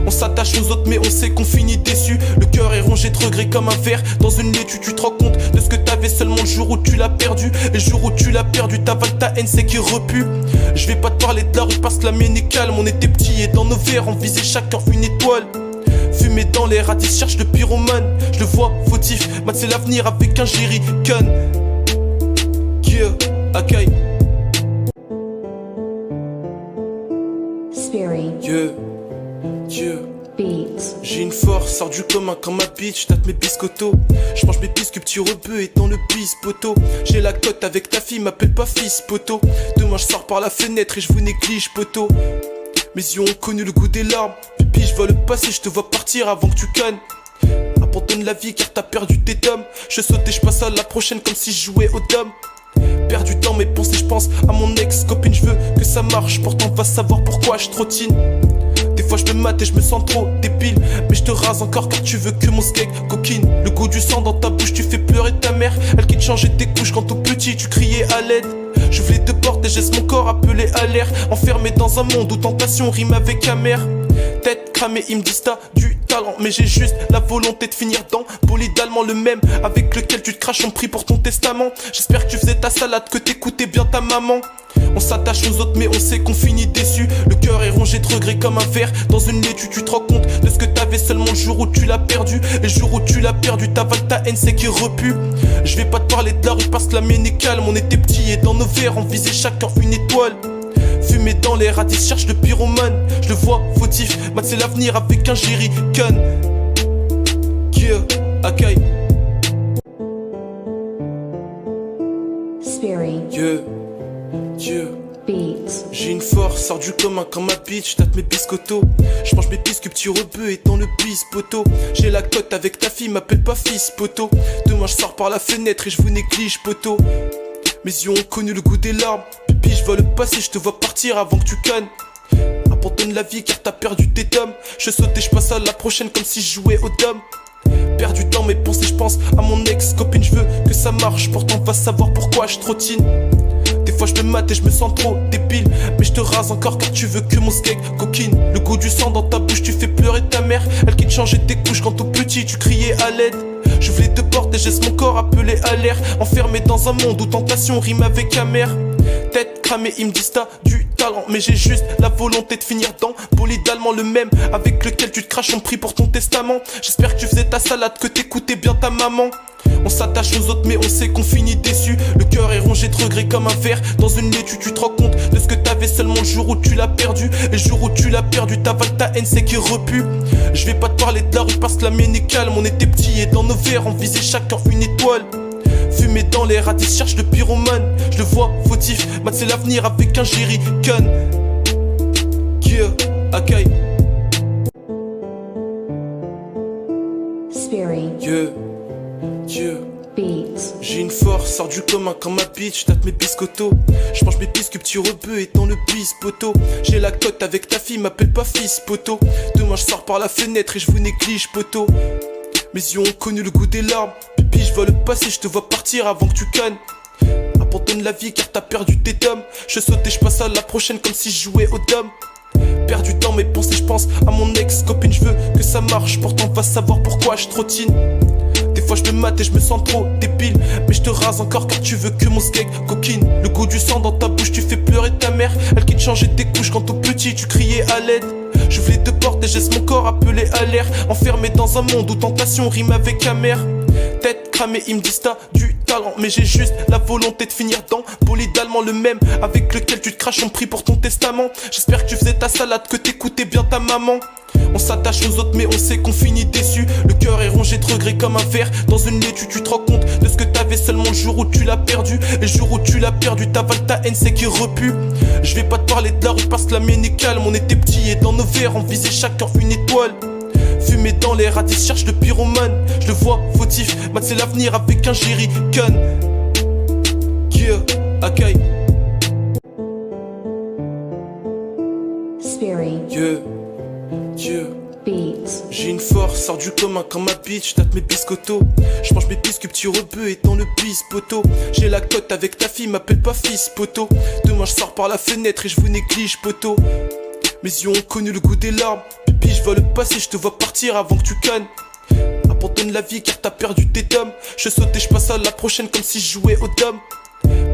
On s'attache aux autres mais on sait qu'on finit déçu. Le cœur est rongé de regrets comme un verre dans une laitue. Tu te rends compte de ce que t'avais seulement le jour où tu l'as perdu. Et le jour où tu l'as perdu, t'avales ta haine, c'est qui repue. Je vais pas te parler de la rue parce que la mienne est calme. On était petits et dans nos verres on visait chacun une étoile. Fumé dans l'air, à 10 cherche de pyromane. Je le vois fautif, Matt c'est l'avenir avec un jerrycan. Yeah, Akai.
Spirit.
Yeah, yeah.
Beats.
J'ai une force, sors du commun comme ma bitch, tâte mes biscottos. Je mange mes biscuits, petit rebeu et dans le bis poteau. J'ai la cote avec ta fille, m'appelle pas fils poteau. Demain je sors par la fenêtre et je vous néglige poteau. Mes yeux ont connu le goût des larmes. Pipi, je vois le passé, je te vois partir avant que tu cannes. Abandonne la vie car t'as perdu tes tomes. Je saute et je passe à la prochaine comme si je jouais au dom. Perdu dans mes pensées, je pense à mon ex-copine. Je veux que ça marche, pourtant va savoir pourquoi je trottine. Des fois je me mate et je me sens trop débile. Mais je te rase encore car tu veux que mon skeg coquine. Le goût du sang dans ta bouche, tu fais pleurer ta mère. Elle qui te changeait tes couches quand tout petit tu criais à l'aide. J'ouvre les deux portes et je laisse mon corps appelé à l'air. Enfermé dans un monde où tentation rime avec amer. Tête cramée, ils me disent t'as du talent, mais j'ai juste la volonté de finir dans bolide allemand le même avec lequel tu te craches en prie pour ton testament. J'espère que tu faisais ta salade, que t'écoutais bien ta maman. On s'attache aux autres mais on sait qu'on finit déçu. Le cœur est rongé de regrets comme un verre dans une laitue. Tu te rends compte de ce que t'avais seulement le jour où tu l'as perdu. Et le jour où tu l'as perdu, t'avales ta haine, c'est qui repue. Je vais pas te parler de la rue parce que la mienne est calme. On était petits et dans nos verres on visait chacun une étoile. Fumé dans l'air, à 10 cherche de pyromane. Je le vois fautif, Matt c'est l'avenir avec un jerrycan. Yeah, Akai.
Spirit.
Yeah, yeah.
Beats.
J'ai une force, sors du commun comme ma bitch, tâte mes biscottos. Je mange mes biscuits, petit rebeu et dans le bis poteau. J'ai la cote avec ta fille, m'appelle pas fils poteau. Demain je sors par la fenêtre et je vous néglige poteau. Mes yeux ont connu le goût des larmes. Pipi, je vois le passé, je te vois partir avant que tu cannes. Abandonne la vie car t'as perdu tes tomes. Je saute et je passe à la prochaine comme si je jouais au dom. Perdu dans mes pensées, je pense à mon ex-copine. Je veux que ça marche, pourtant va savoir pourquoi je trottine. Des fois je me mate et je me sens trop débile. Mais je te rase encore car tu veux que mon skeg coquine. Le goût du sang dans ta bouche, tu fais pleurer ta mère. Elle qui te changeait tes couches quand tout petit tu criais à l'aide. J'ouvre les deux portes et je laisse mon corps appelé à l'air. Enfermé dans un monde où tentation rime avec amer. Tête cramée, ils me disent t'as du talent, mais j'ai juste la volonté de finir dans bolide allemand le même avec lequel tu te craches en prie pour ton testament. J'espère que tu faisais ta salade, que t'écoutais bien ta maman. On s'attache aux autres mais on sait qu'on finit déçu. Le cœur est rongé de regrets comme un verre dans une laitue. Tu te rends compte de ce que t'avais seulement le jour où tu l'as perdu. Et le jour où tu l'as perdu, t'avales ta haine, c'est qui repue. Je vais pas te parler de la rue parce que la mienne est calme. On était petits et dans nos verres on visait chacun une étoile. Fumé dans l'air, à 10 cherche de pyromane. Je le vois fautif, Matt c'est l'avenir avec un jerrycan. Yeah, Akai.
Spirit.
Yeah, yeah.
Beats.
J'ai une force, sort du commun quand ma bitch date mes biscottos. Je mange mes biscuits petits rebeux et dans le bis poteau. J'ai la cote avec ta fille, m'appelle pas fils poteau. Demain je sors par la fenêtre et je vous néglige poteau. Mes yeux ont connu le goût des larmes. Pipi je vois le passé, je te vois partir avant que tu cannes. Abandonne la vie car t'as perdu tes tomes. Je saute et je passe à la prochaine comme si je jouais au dom. Perdu dans mes pensées, je pense à mon ex-copine. Je veux que ça marche, pourtant va savoir pourquoi je trottine. Des fois je me mate et je me sens trop débile. Mais je te rase encore car tu veux que mon skeg coquine. Le goût du sang dans ta bouche, tu fais pleurer ta mère. Elle qui te changeait tes couches quand tout petit tu criais à l'aide. J'ouvre les deux portes et je laisse mon corps appeler à l'air. Enfermé dans un monde où tentation rime avec amer. Tête cramée, ils me disent t'as du talent. Mais j'ai juste la volonté de finir dans bolide allemand, le même avec lequel tu te craches en prix pour ton testament. J'espère que tu faisais ta salade, que t'écoutais bien ta maman. On s'attache aux autres mais on sait qu'on finit déçu. Le cœur est rongé de regrets comme un verre dans une laitue. Tu te rends compte de ce que t'avais seulement le jour où tu l'as perdu. Et le jour où tu l'as perdu, t'avales ta haine, c'est qui repue. Je vais pas te parler de la rue parce que la mienne est calme. On était petits et dans nos verres on visait chacun une étoile. Fumé dans les radis, cherche le pyromane. Je le vois fautif, mat c'est l'avenir avec un jerrycan. Yeah, Akai.
Spirit.
Yeah, yeah.
Beats.
J'ai une force, sort du commun quand ma bitch date mes biscottos. Je mange mes biscuits petits rebeux et dans le bis poteau. J'ai la cote avec ta fille, m'appelle pas fils poteau. Demain je sors par la fenêtre et je vous néglige poteau. Mes yeux ont connu le goût des larmes. Pipi je vois le passé, je te vois partir avant que tu cannes. Abandonne la vie car t'as perdu tes tomes. Je saute et je passe à la prochaine comme si je jouais au dom.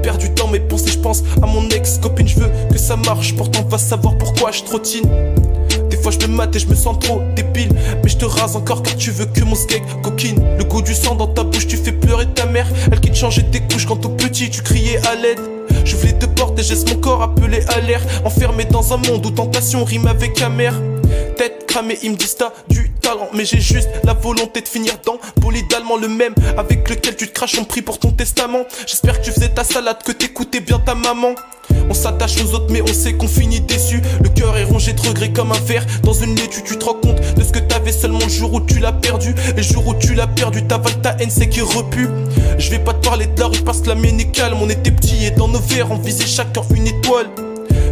Perdu dans mes pensées, je pense à mon ex-copine. Je veux que ça marche, pourtant va savoir pourquoi je trottine. Des fois je me mate et je me sens trop débile. Mais je te rase encore car tu veux que mon skeg coquine. Le goût du sang dans ta bouche, tu fais pleurer ta mère. Elle qui te changeait tes couches quand tout petit tu criais à l'aide. J'ouvre les deux portes et je laisse mon corps appeler à l'air. Enfermé dans un monde où tentation rime avec amer. Tête cramée, ils me disent t'as du talent. Mais j'ai juste la volonté de finir dans bolide allemand, le même avec lequel tu te craches en prix pour ton testament. J'espère que tu faisais ta salade, que t'écoutais bien ta maman. On s'attache aux autres mais on sait qu'on finit déçu. Le cœur est rongé de regrets comme un verre dans une laitue. Tu te rends compte de ce que t'avais seulement le jour où tu l'as perdu. Et le jour où tu l'as perdu, t'avales ta haine, c'est qui repue. Je vais pas te parler de la rue parce que la mienne est calme. On était petits et dans nos verres on visait chacun une étoile.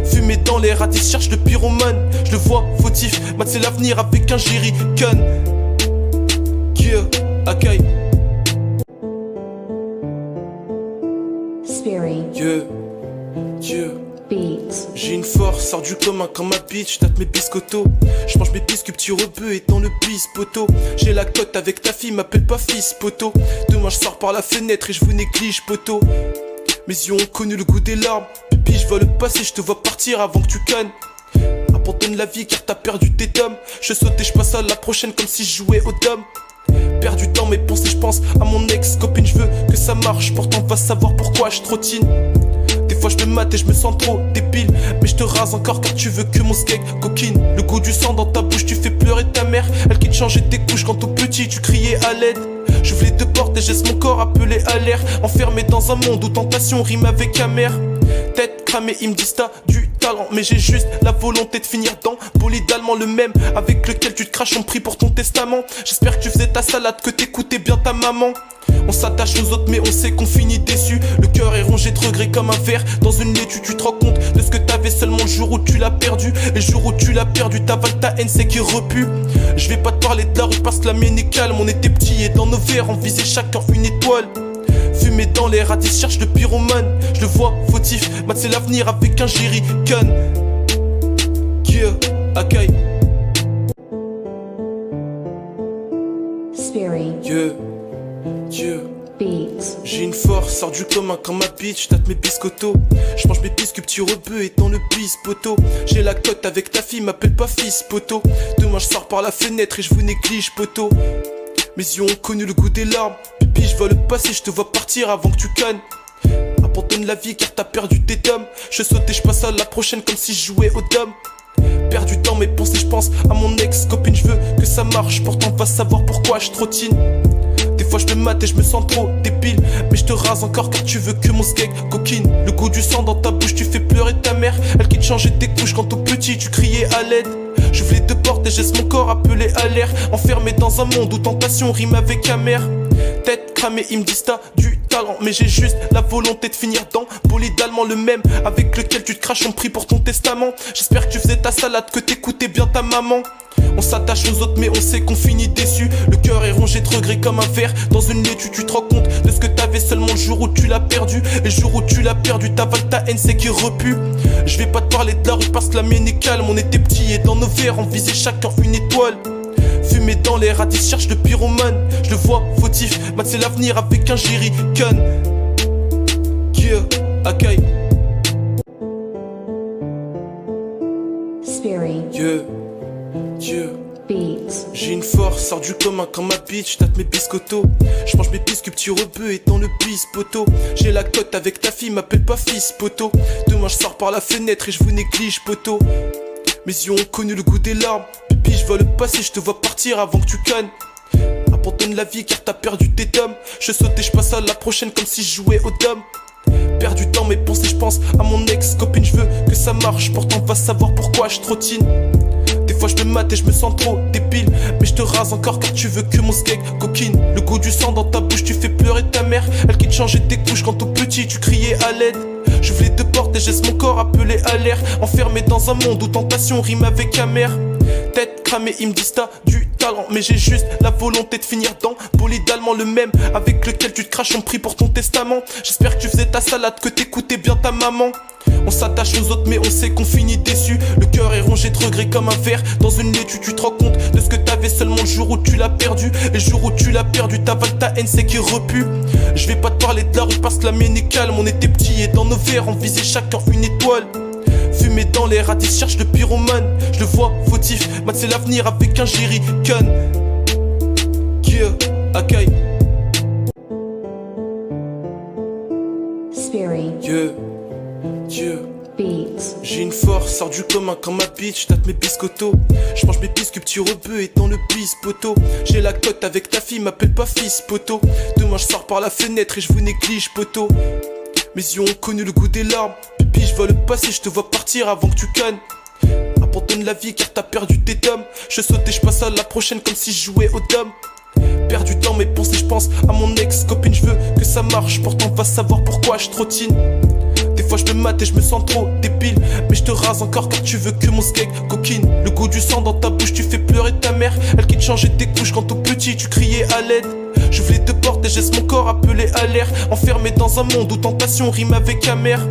Fumé dans les radis, cherche le pyromane. Je le vois fautif, mat c'est l'avenir avec un jerrycan. Yeah, Akai.
Spirit.
Yeah, yeah.
Beats.
J'ai une force, sort du commun quand ma bitch date mes biscottos. Je mange mes biscuits petits rebeux et dans le bis poteau. J'ai la cote avec ta fille, m'appelle pas fils poteau. Demain je sors par la fenêtre et je vous néglige poteau. Mes yeux ont connu le goût des larmes. Pipi je vois le passé, je te vois partir avant que tu cannes. Abandonne la vie car t'as perdu tes tomes. Je saute et je passe à la prochaine comme si je jouais au dom. Perdu dans mes pensées, je pense à mon ex-copine. Je veux que ça marche, pourtant va savoir pourquoi je trottine. Des fois je me mate et je me sens trop débile. Mais je te rase encore car tu veux que mon skeg coquine. Le goût du sang dans ta bouche, tu fais pleurer ta mère. Elle qui te changeait tes couches quand tout petit tu criais à l'aide. J'ouvre les deux portes et je laisse mon corps appeler à l'air. Enfermé dans un monde où tentation rime avec amer. Tête cramée, ils me disent t'as du talent. Mais j'ai juste la volonté de finir dans bolide allemand, le même avec lequel tu te craches en prix pour ton testament. J'espère que tu faisais ta salade, que t'écoutais bien ta maman. On s'attache aux autres mais on sait qu'on finit déçu. Le cœur est rongé de regrets comme un verre dans une laitue. Tu te rends compte de ce que t'avais seulement le jour où tu l'as perdu. Et le jour où tu l'as perdu, t'avales ta haine, c'est qui repue. Je vais pas te parler de la rue parce que la mienne est calme. On était petits et dans nos verres on visait chacun une étoile. Fumé dans les radis, cherche le pyromane. Je le vois fautif, mat c'est l'avenir avec un jerrycan. Yeah, Akai.
Spirit.
Yeah, yeah.
Beats.
J'ai une force, sort du commun quand ma bitch date mes biscottos. Je mange mes biscuits petits rebeux et dans le bis poteau. J'ai la cote avec ta fille, m'appelle pas fils poteau. Demain je sors par la fenêtre et je vous néglige poteau. Mes yeux ont connu le goût des larmes. Pipi je vois le passé, je te vois partir avant que tu cannes. Abandonne la vie car t'as perdu tes tomes. Je saute et je passe à la prochaine comme si je jouais au dom. Perdu dans mes pensées, je pense à mon ex-copine. Je veux que ça marche, pourtant va savoir pourquoi je trottine. Des fois je me mate et je me sens trop débile. Mais je te rase encore car tu veux que mon skeg coquine. Le goût du sang dans ta bouche, tu fais pleurer ta mère. Elle qui te changeait tes couches quand tout petit tu criais à l'aide. J'ouvre les deux portes et je laisse mon corps appeler à l'air. Enfermé dans un monde où tentation rime avec amer. Tête cramée, ils me disent t'as du talent. talent, mais j'ai juste la volonté de finir dans bolide allemand, le même avec lequel tu te craches en prix pour ton testament. J'espère que tu faisais ta salade, que t'écoutais bien ta maman. On s'attache aux autres mais on sait qu'on finit déçu. Le cœur est rongé de regrets comme un verre dans une laitue. Tu te rends compte de ce que t'avais seulement le jour où tu l'as perdu. Et le jour où tu l'as perdu, t'avales ta haine, c'est qui repue. Je vais pas te parler de la rue parce que la mienne est calme. On était petits et dans nos verres on visait chacun une étoile. Fumé dans l'air, à 10 cherche le pyromane. Je le vois fautif, Matt c'est l'avenir avec un jerrycan. Yeah, Akai.
Spirit.
Yeah, yeah.
Beats.
J'ai une force, sors du commun comme ma bitch, tape mes biscottos. Je mange mes biscuits, petit rebeu et dans le bis poteau. J'ai la cote avec ta fille, m'appelle pas fils poteau. Demain je sors par la fenêtre et je vous néglige poteau. Mes yeux ont connu le goût des larmes. Pipi, je vois le passé, je te vois partir avant que tu cannes. Abandonne la vie car t'as perdu tes tomes. Je saute et je passe à la prochaine comme si je jouais au dom. Perds du temps mes pensées, je pense à mon ex-copine. Je veux que ça marche, pourtant va savoir pourquoi je trottine. Des fois je me mate et je me sens trop débile. Mais je te rase encore car tu veux que mon skeg coquine. Le goût du sang dans ta bouche, tu fais pleurer ta mère. Elle qui te changeait tes couches quand tout petit tu criais à l'aide. J'ouvre les deux portes et je laisse mon corps appeler à l'air. Enfermé dans un monde où tentation rime avec amère. Tête cramée, ils me disent t'as du talent, mais j'ai juste la volonté de finir dans bolide allemand, le même avec lequel tu te craches en prix pour ton testament. J'espère que tu faisais ta salade, que t'écoutais bien ta maman. On s'attache aux autres mais on sait qu'on finit déçu. Le cœur est rongé de regrets comme un verre dans une laitue. Tu te rends compte de ce que t'avais seulement le jour où tu l'as perdu. Et le jour où tu l'as perdu, t'avales ta haine, c'est qui repue. Je vais pas te parler de la rue parce que la mienne est calme. On était petits et dans nos verres on visait chacun une étoile. Fumé dans l'air, à 10 cherche le pyromane. Je le vois fautif, Matt c'est l'avenir avec un jerrycan. Yeah, Akai.
Spirit.
Yeah, yeah.
Beats.
J'ai une force, sors du commun comme ma bitch, tape mes biscottos. Je mange mes biscuits, petit rebeu et dans le bis poteau. J'ai la cote avec ta fille, m'appelle pas fils poteau. Demain je sors par la fenêtre et je vous néglige poteau. Mes yeux ont connu le goût des larmes. Pipi, je vois le passé, je te vois partir avant que tu cannes. Abandonne la vie car t'as perdu tes tomes. Je saute et je passe à la prochaine comme si je jouais au dom. Perds du temps mes pensées, je pense à mon ex-copine. Je veux que ça marche, pourtant va savoir pourquoi je trottine. Des fois je me mate et je me sens trop débile. Mais je te rase encore car tu veux que mon skeg coquine. Le goût du sang dans ta bouche, tu fais pleurer ta mère. Elle qui te changeait tes couches quand tout petit tu criais à l'aide. J'ouvre les deux portes et je laisse mon corps appeler à l'air. Enfermé dans un monde où tentation rime avec amère.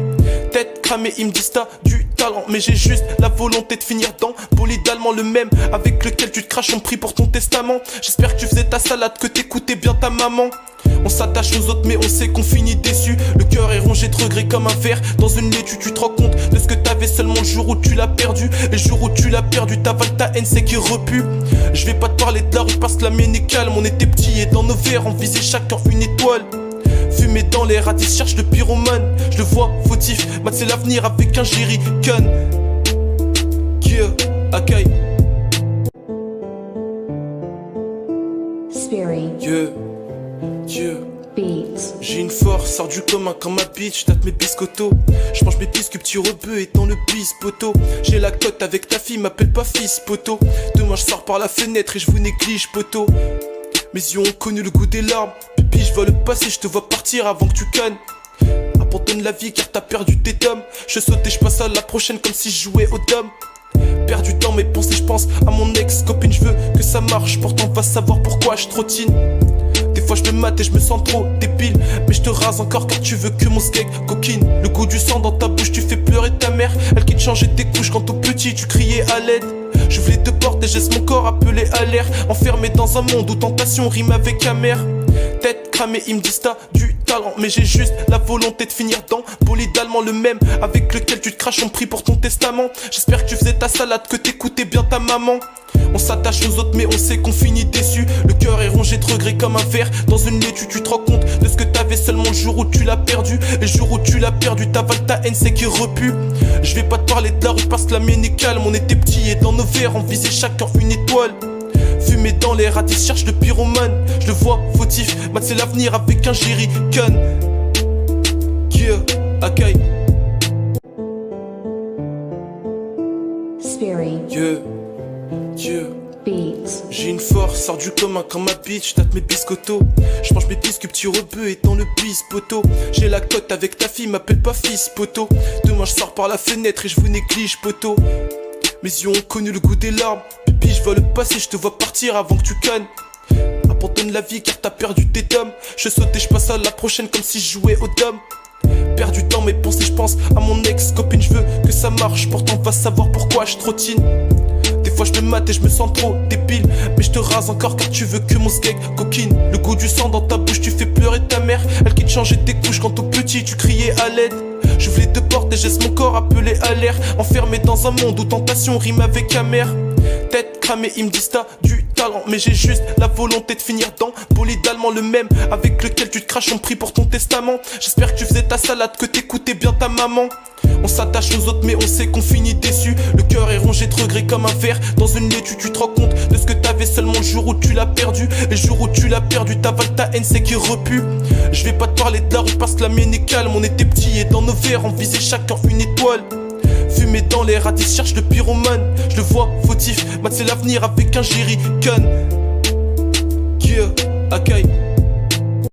Tête cramée, ils me disent t'as du talent, mais j'ai juste la volonté de finir dans bolide allemand, le même avec lequel tu te craches en prix pour ton testament. J'espère que tu faisais ta salade, que t'écoutais bien ta maman. On s'attache aux autres mais on sait qu'on finit déçu. Le cœur est rongé de regrets comme un verre dans une laitue. Tu te rends compte de ce que t'avais seulement le jour où tu l'as perdu. Et le jour où tu l'as perdu, t'avales ta haine, c'est qui repue. Je vais pas te parler de la rue parce que la mienne est calme. On était petits et dans nos verres on visait chacun une étoile. Fumé dans l'air, à 10 cherche le pyromane. Je le vois fautif, Matt c'est l'avenir avec un jerrycan. Yeah, Akai.
Spirit.
Yeah, yeah.
Beats.
J'ai une force, sors du commun comme ma bitch, tape mes biscottos. Je mange mes biscuits, petit rebeu et dans le bis poteau. J'ai la cote avec ta fille, m'appelle pas fils poteau. Demain je sors par la fenêtre et je vous néglige poteau. Mes yeux ont connu le goût des larmes. Pipi, je vois le passé, je te vois partir avant que tu cannes. Abandonne la vie car t'as perdu tes tomes. Je saute et je passe à la prochaine comme si je jouais au dom. Perds du temps mes pensées, je pense à mon ex-copine. Je veux que ça marche, pourtant va savoir pourquoi je trottine. Des fois je me mate et je me sens trop débile. Mais je te rase encore car tu veux que mon skeg coquine. Le goût du sang dans ta bouche, tu fais pleurer ta mère. Elle qui te changeait tes couches quand tout petit tu criais à l'aide. J'ouvre les deux portes et je laisse mon corps appeler à l'air. Enfermé dans un monde où tentation rime avec amère. Tête cramée, ils me disent t'as du talent, mais j'ai juste la volonté de finir dans bolide allemand, le même avec lequel tu te craches en prix pour ton testament. J'espère que tu faisais ta salade, que t'écoutais bien ta maman. On s'attache aux autres mais on sait qu'on finit déçu. Le cœur est rongé de regrets comme un verre dans une laitue. Tu te rends compte de ce que t'avais seulement le jour où tu l'as perdu. Et le jour où tu l'as perdu, t'avales ta haine, c'est qui repue. Je vais pas te parler de la rue parce que la mienne est calme. On était petits et dans nos verres on visait chacun une étoile. Fumé dans l'air, à 10 cherche le pyromane. Je le vois fautif, Matt c'est l'avenir avec un jerrycan. Yeah, Akai.
Spirit.
Yeah, yeah.
beats,
J'ai une force, sors du commun comme ma bitch, tâte mes biscottos. J'mange mes biscuits, petit rebeu et dans le bis poteau. J'ai la cote avec ta fille, m'appelle pas fils poteau. Demain je sors par la fenêtre et je vous néglige poteau. Mes yeux ont connu le goût des larmes. Pipi, je vois le passé, je te vois partir avant que tu cannes. Abandonne la vie car t'as perdu tes tomes. Je saute et je passe à la prochaine comme si je jouais au dom. Perdu dans mes pensées, je pense à mon ex-copine, je veux que ça marche, pourtant va savoir pourquoi je trottine. Des fois je me mate et je me sens trop débile, mais je te rase encore car tu veux que mon skeg coquine. Le goût du sang dans ta bouche, tu fais pleurer ta mère. Elle qui te changeait tes couches quand tout petit tu criais à l'aide. J'ouvre les deux portes et j'aisse mon corps appelé à l'air. Enfermé dans un monde où tentation rime avec amère. Tête cramée, ils me disent t'as du talent, mais j'ai juste la volonté de finir dans bolide allemand, le même avec lequel tu te craches en prix pour ton testament. J'espère que tu faisais ta salade, que t'écoutais bien ta maman. On s'attache aux autres mais on sait qu'on finit déçu. Le cœur est rongé de regrets comme un verre dans une laitue. Tu te rends compte de ce que t'avais seulement le jour où tu l'as perdu. Les jours où tu l'as perdu, t'avales ta haine, c'est qui repue. Je vais pas te parler de la rue parce que la mienne est calme. On était petits et dans nos verres on visait chacun une étoile. Fumé dans l'air, à 10 cherche le pyromane. Je le vois fautif, Matt c'est l'avenir avec un jerrycan. Yeah, Akai.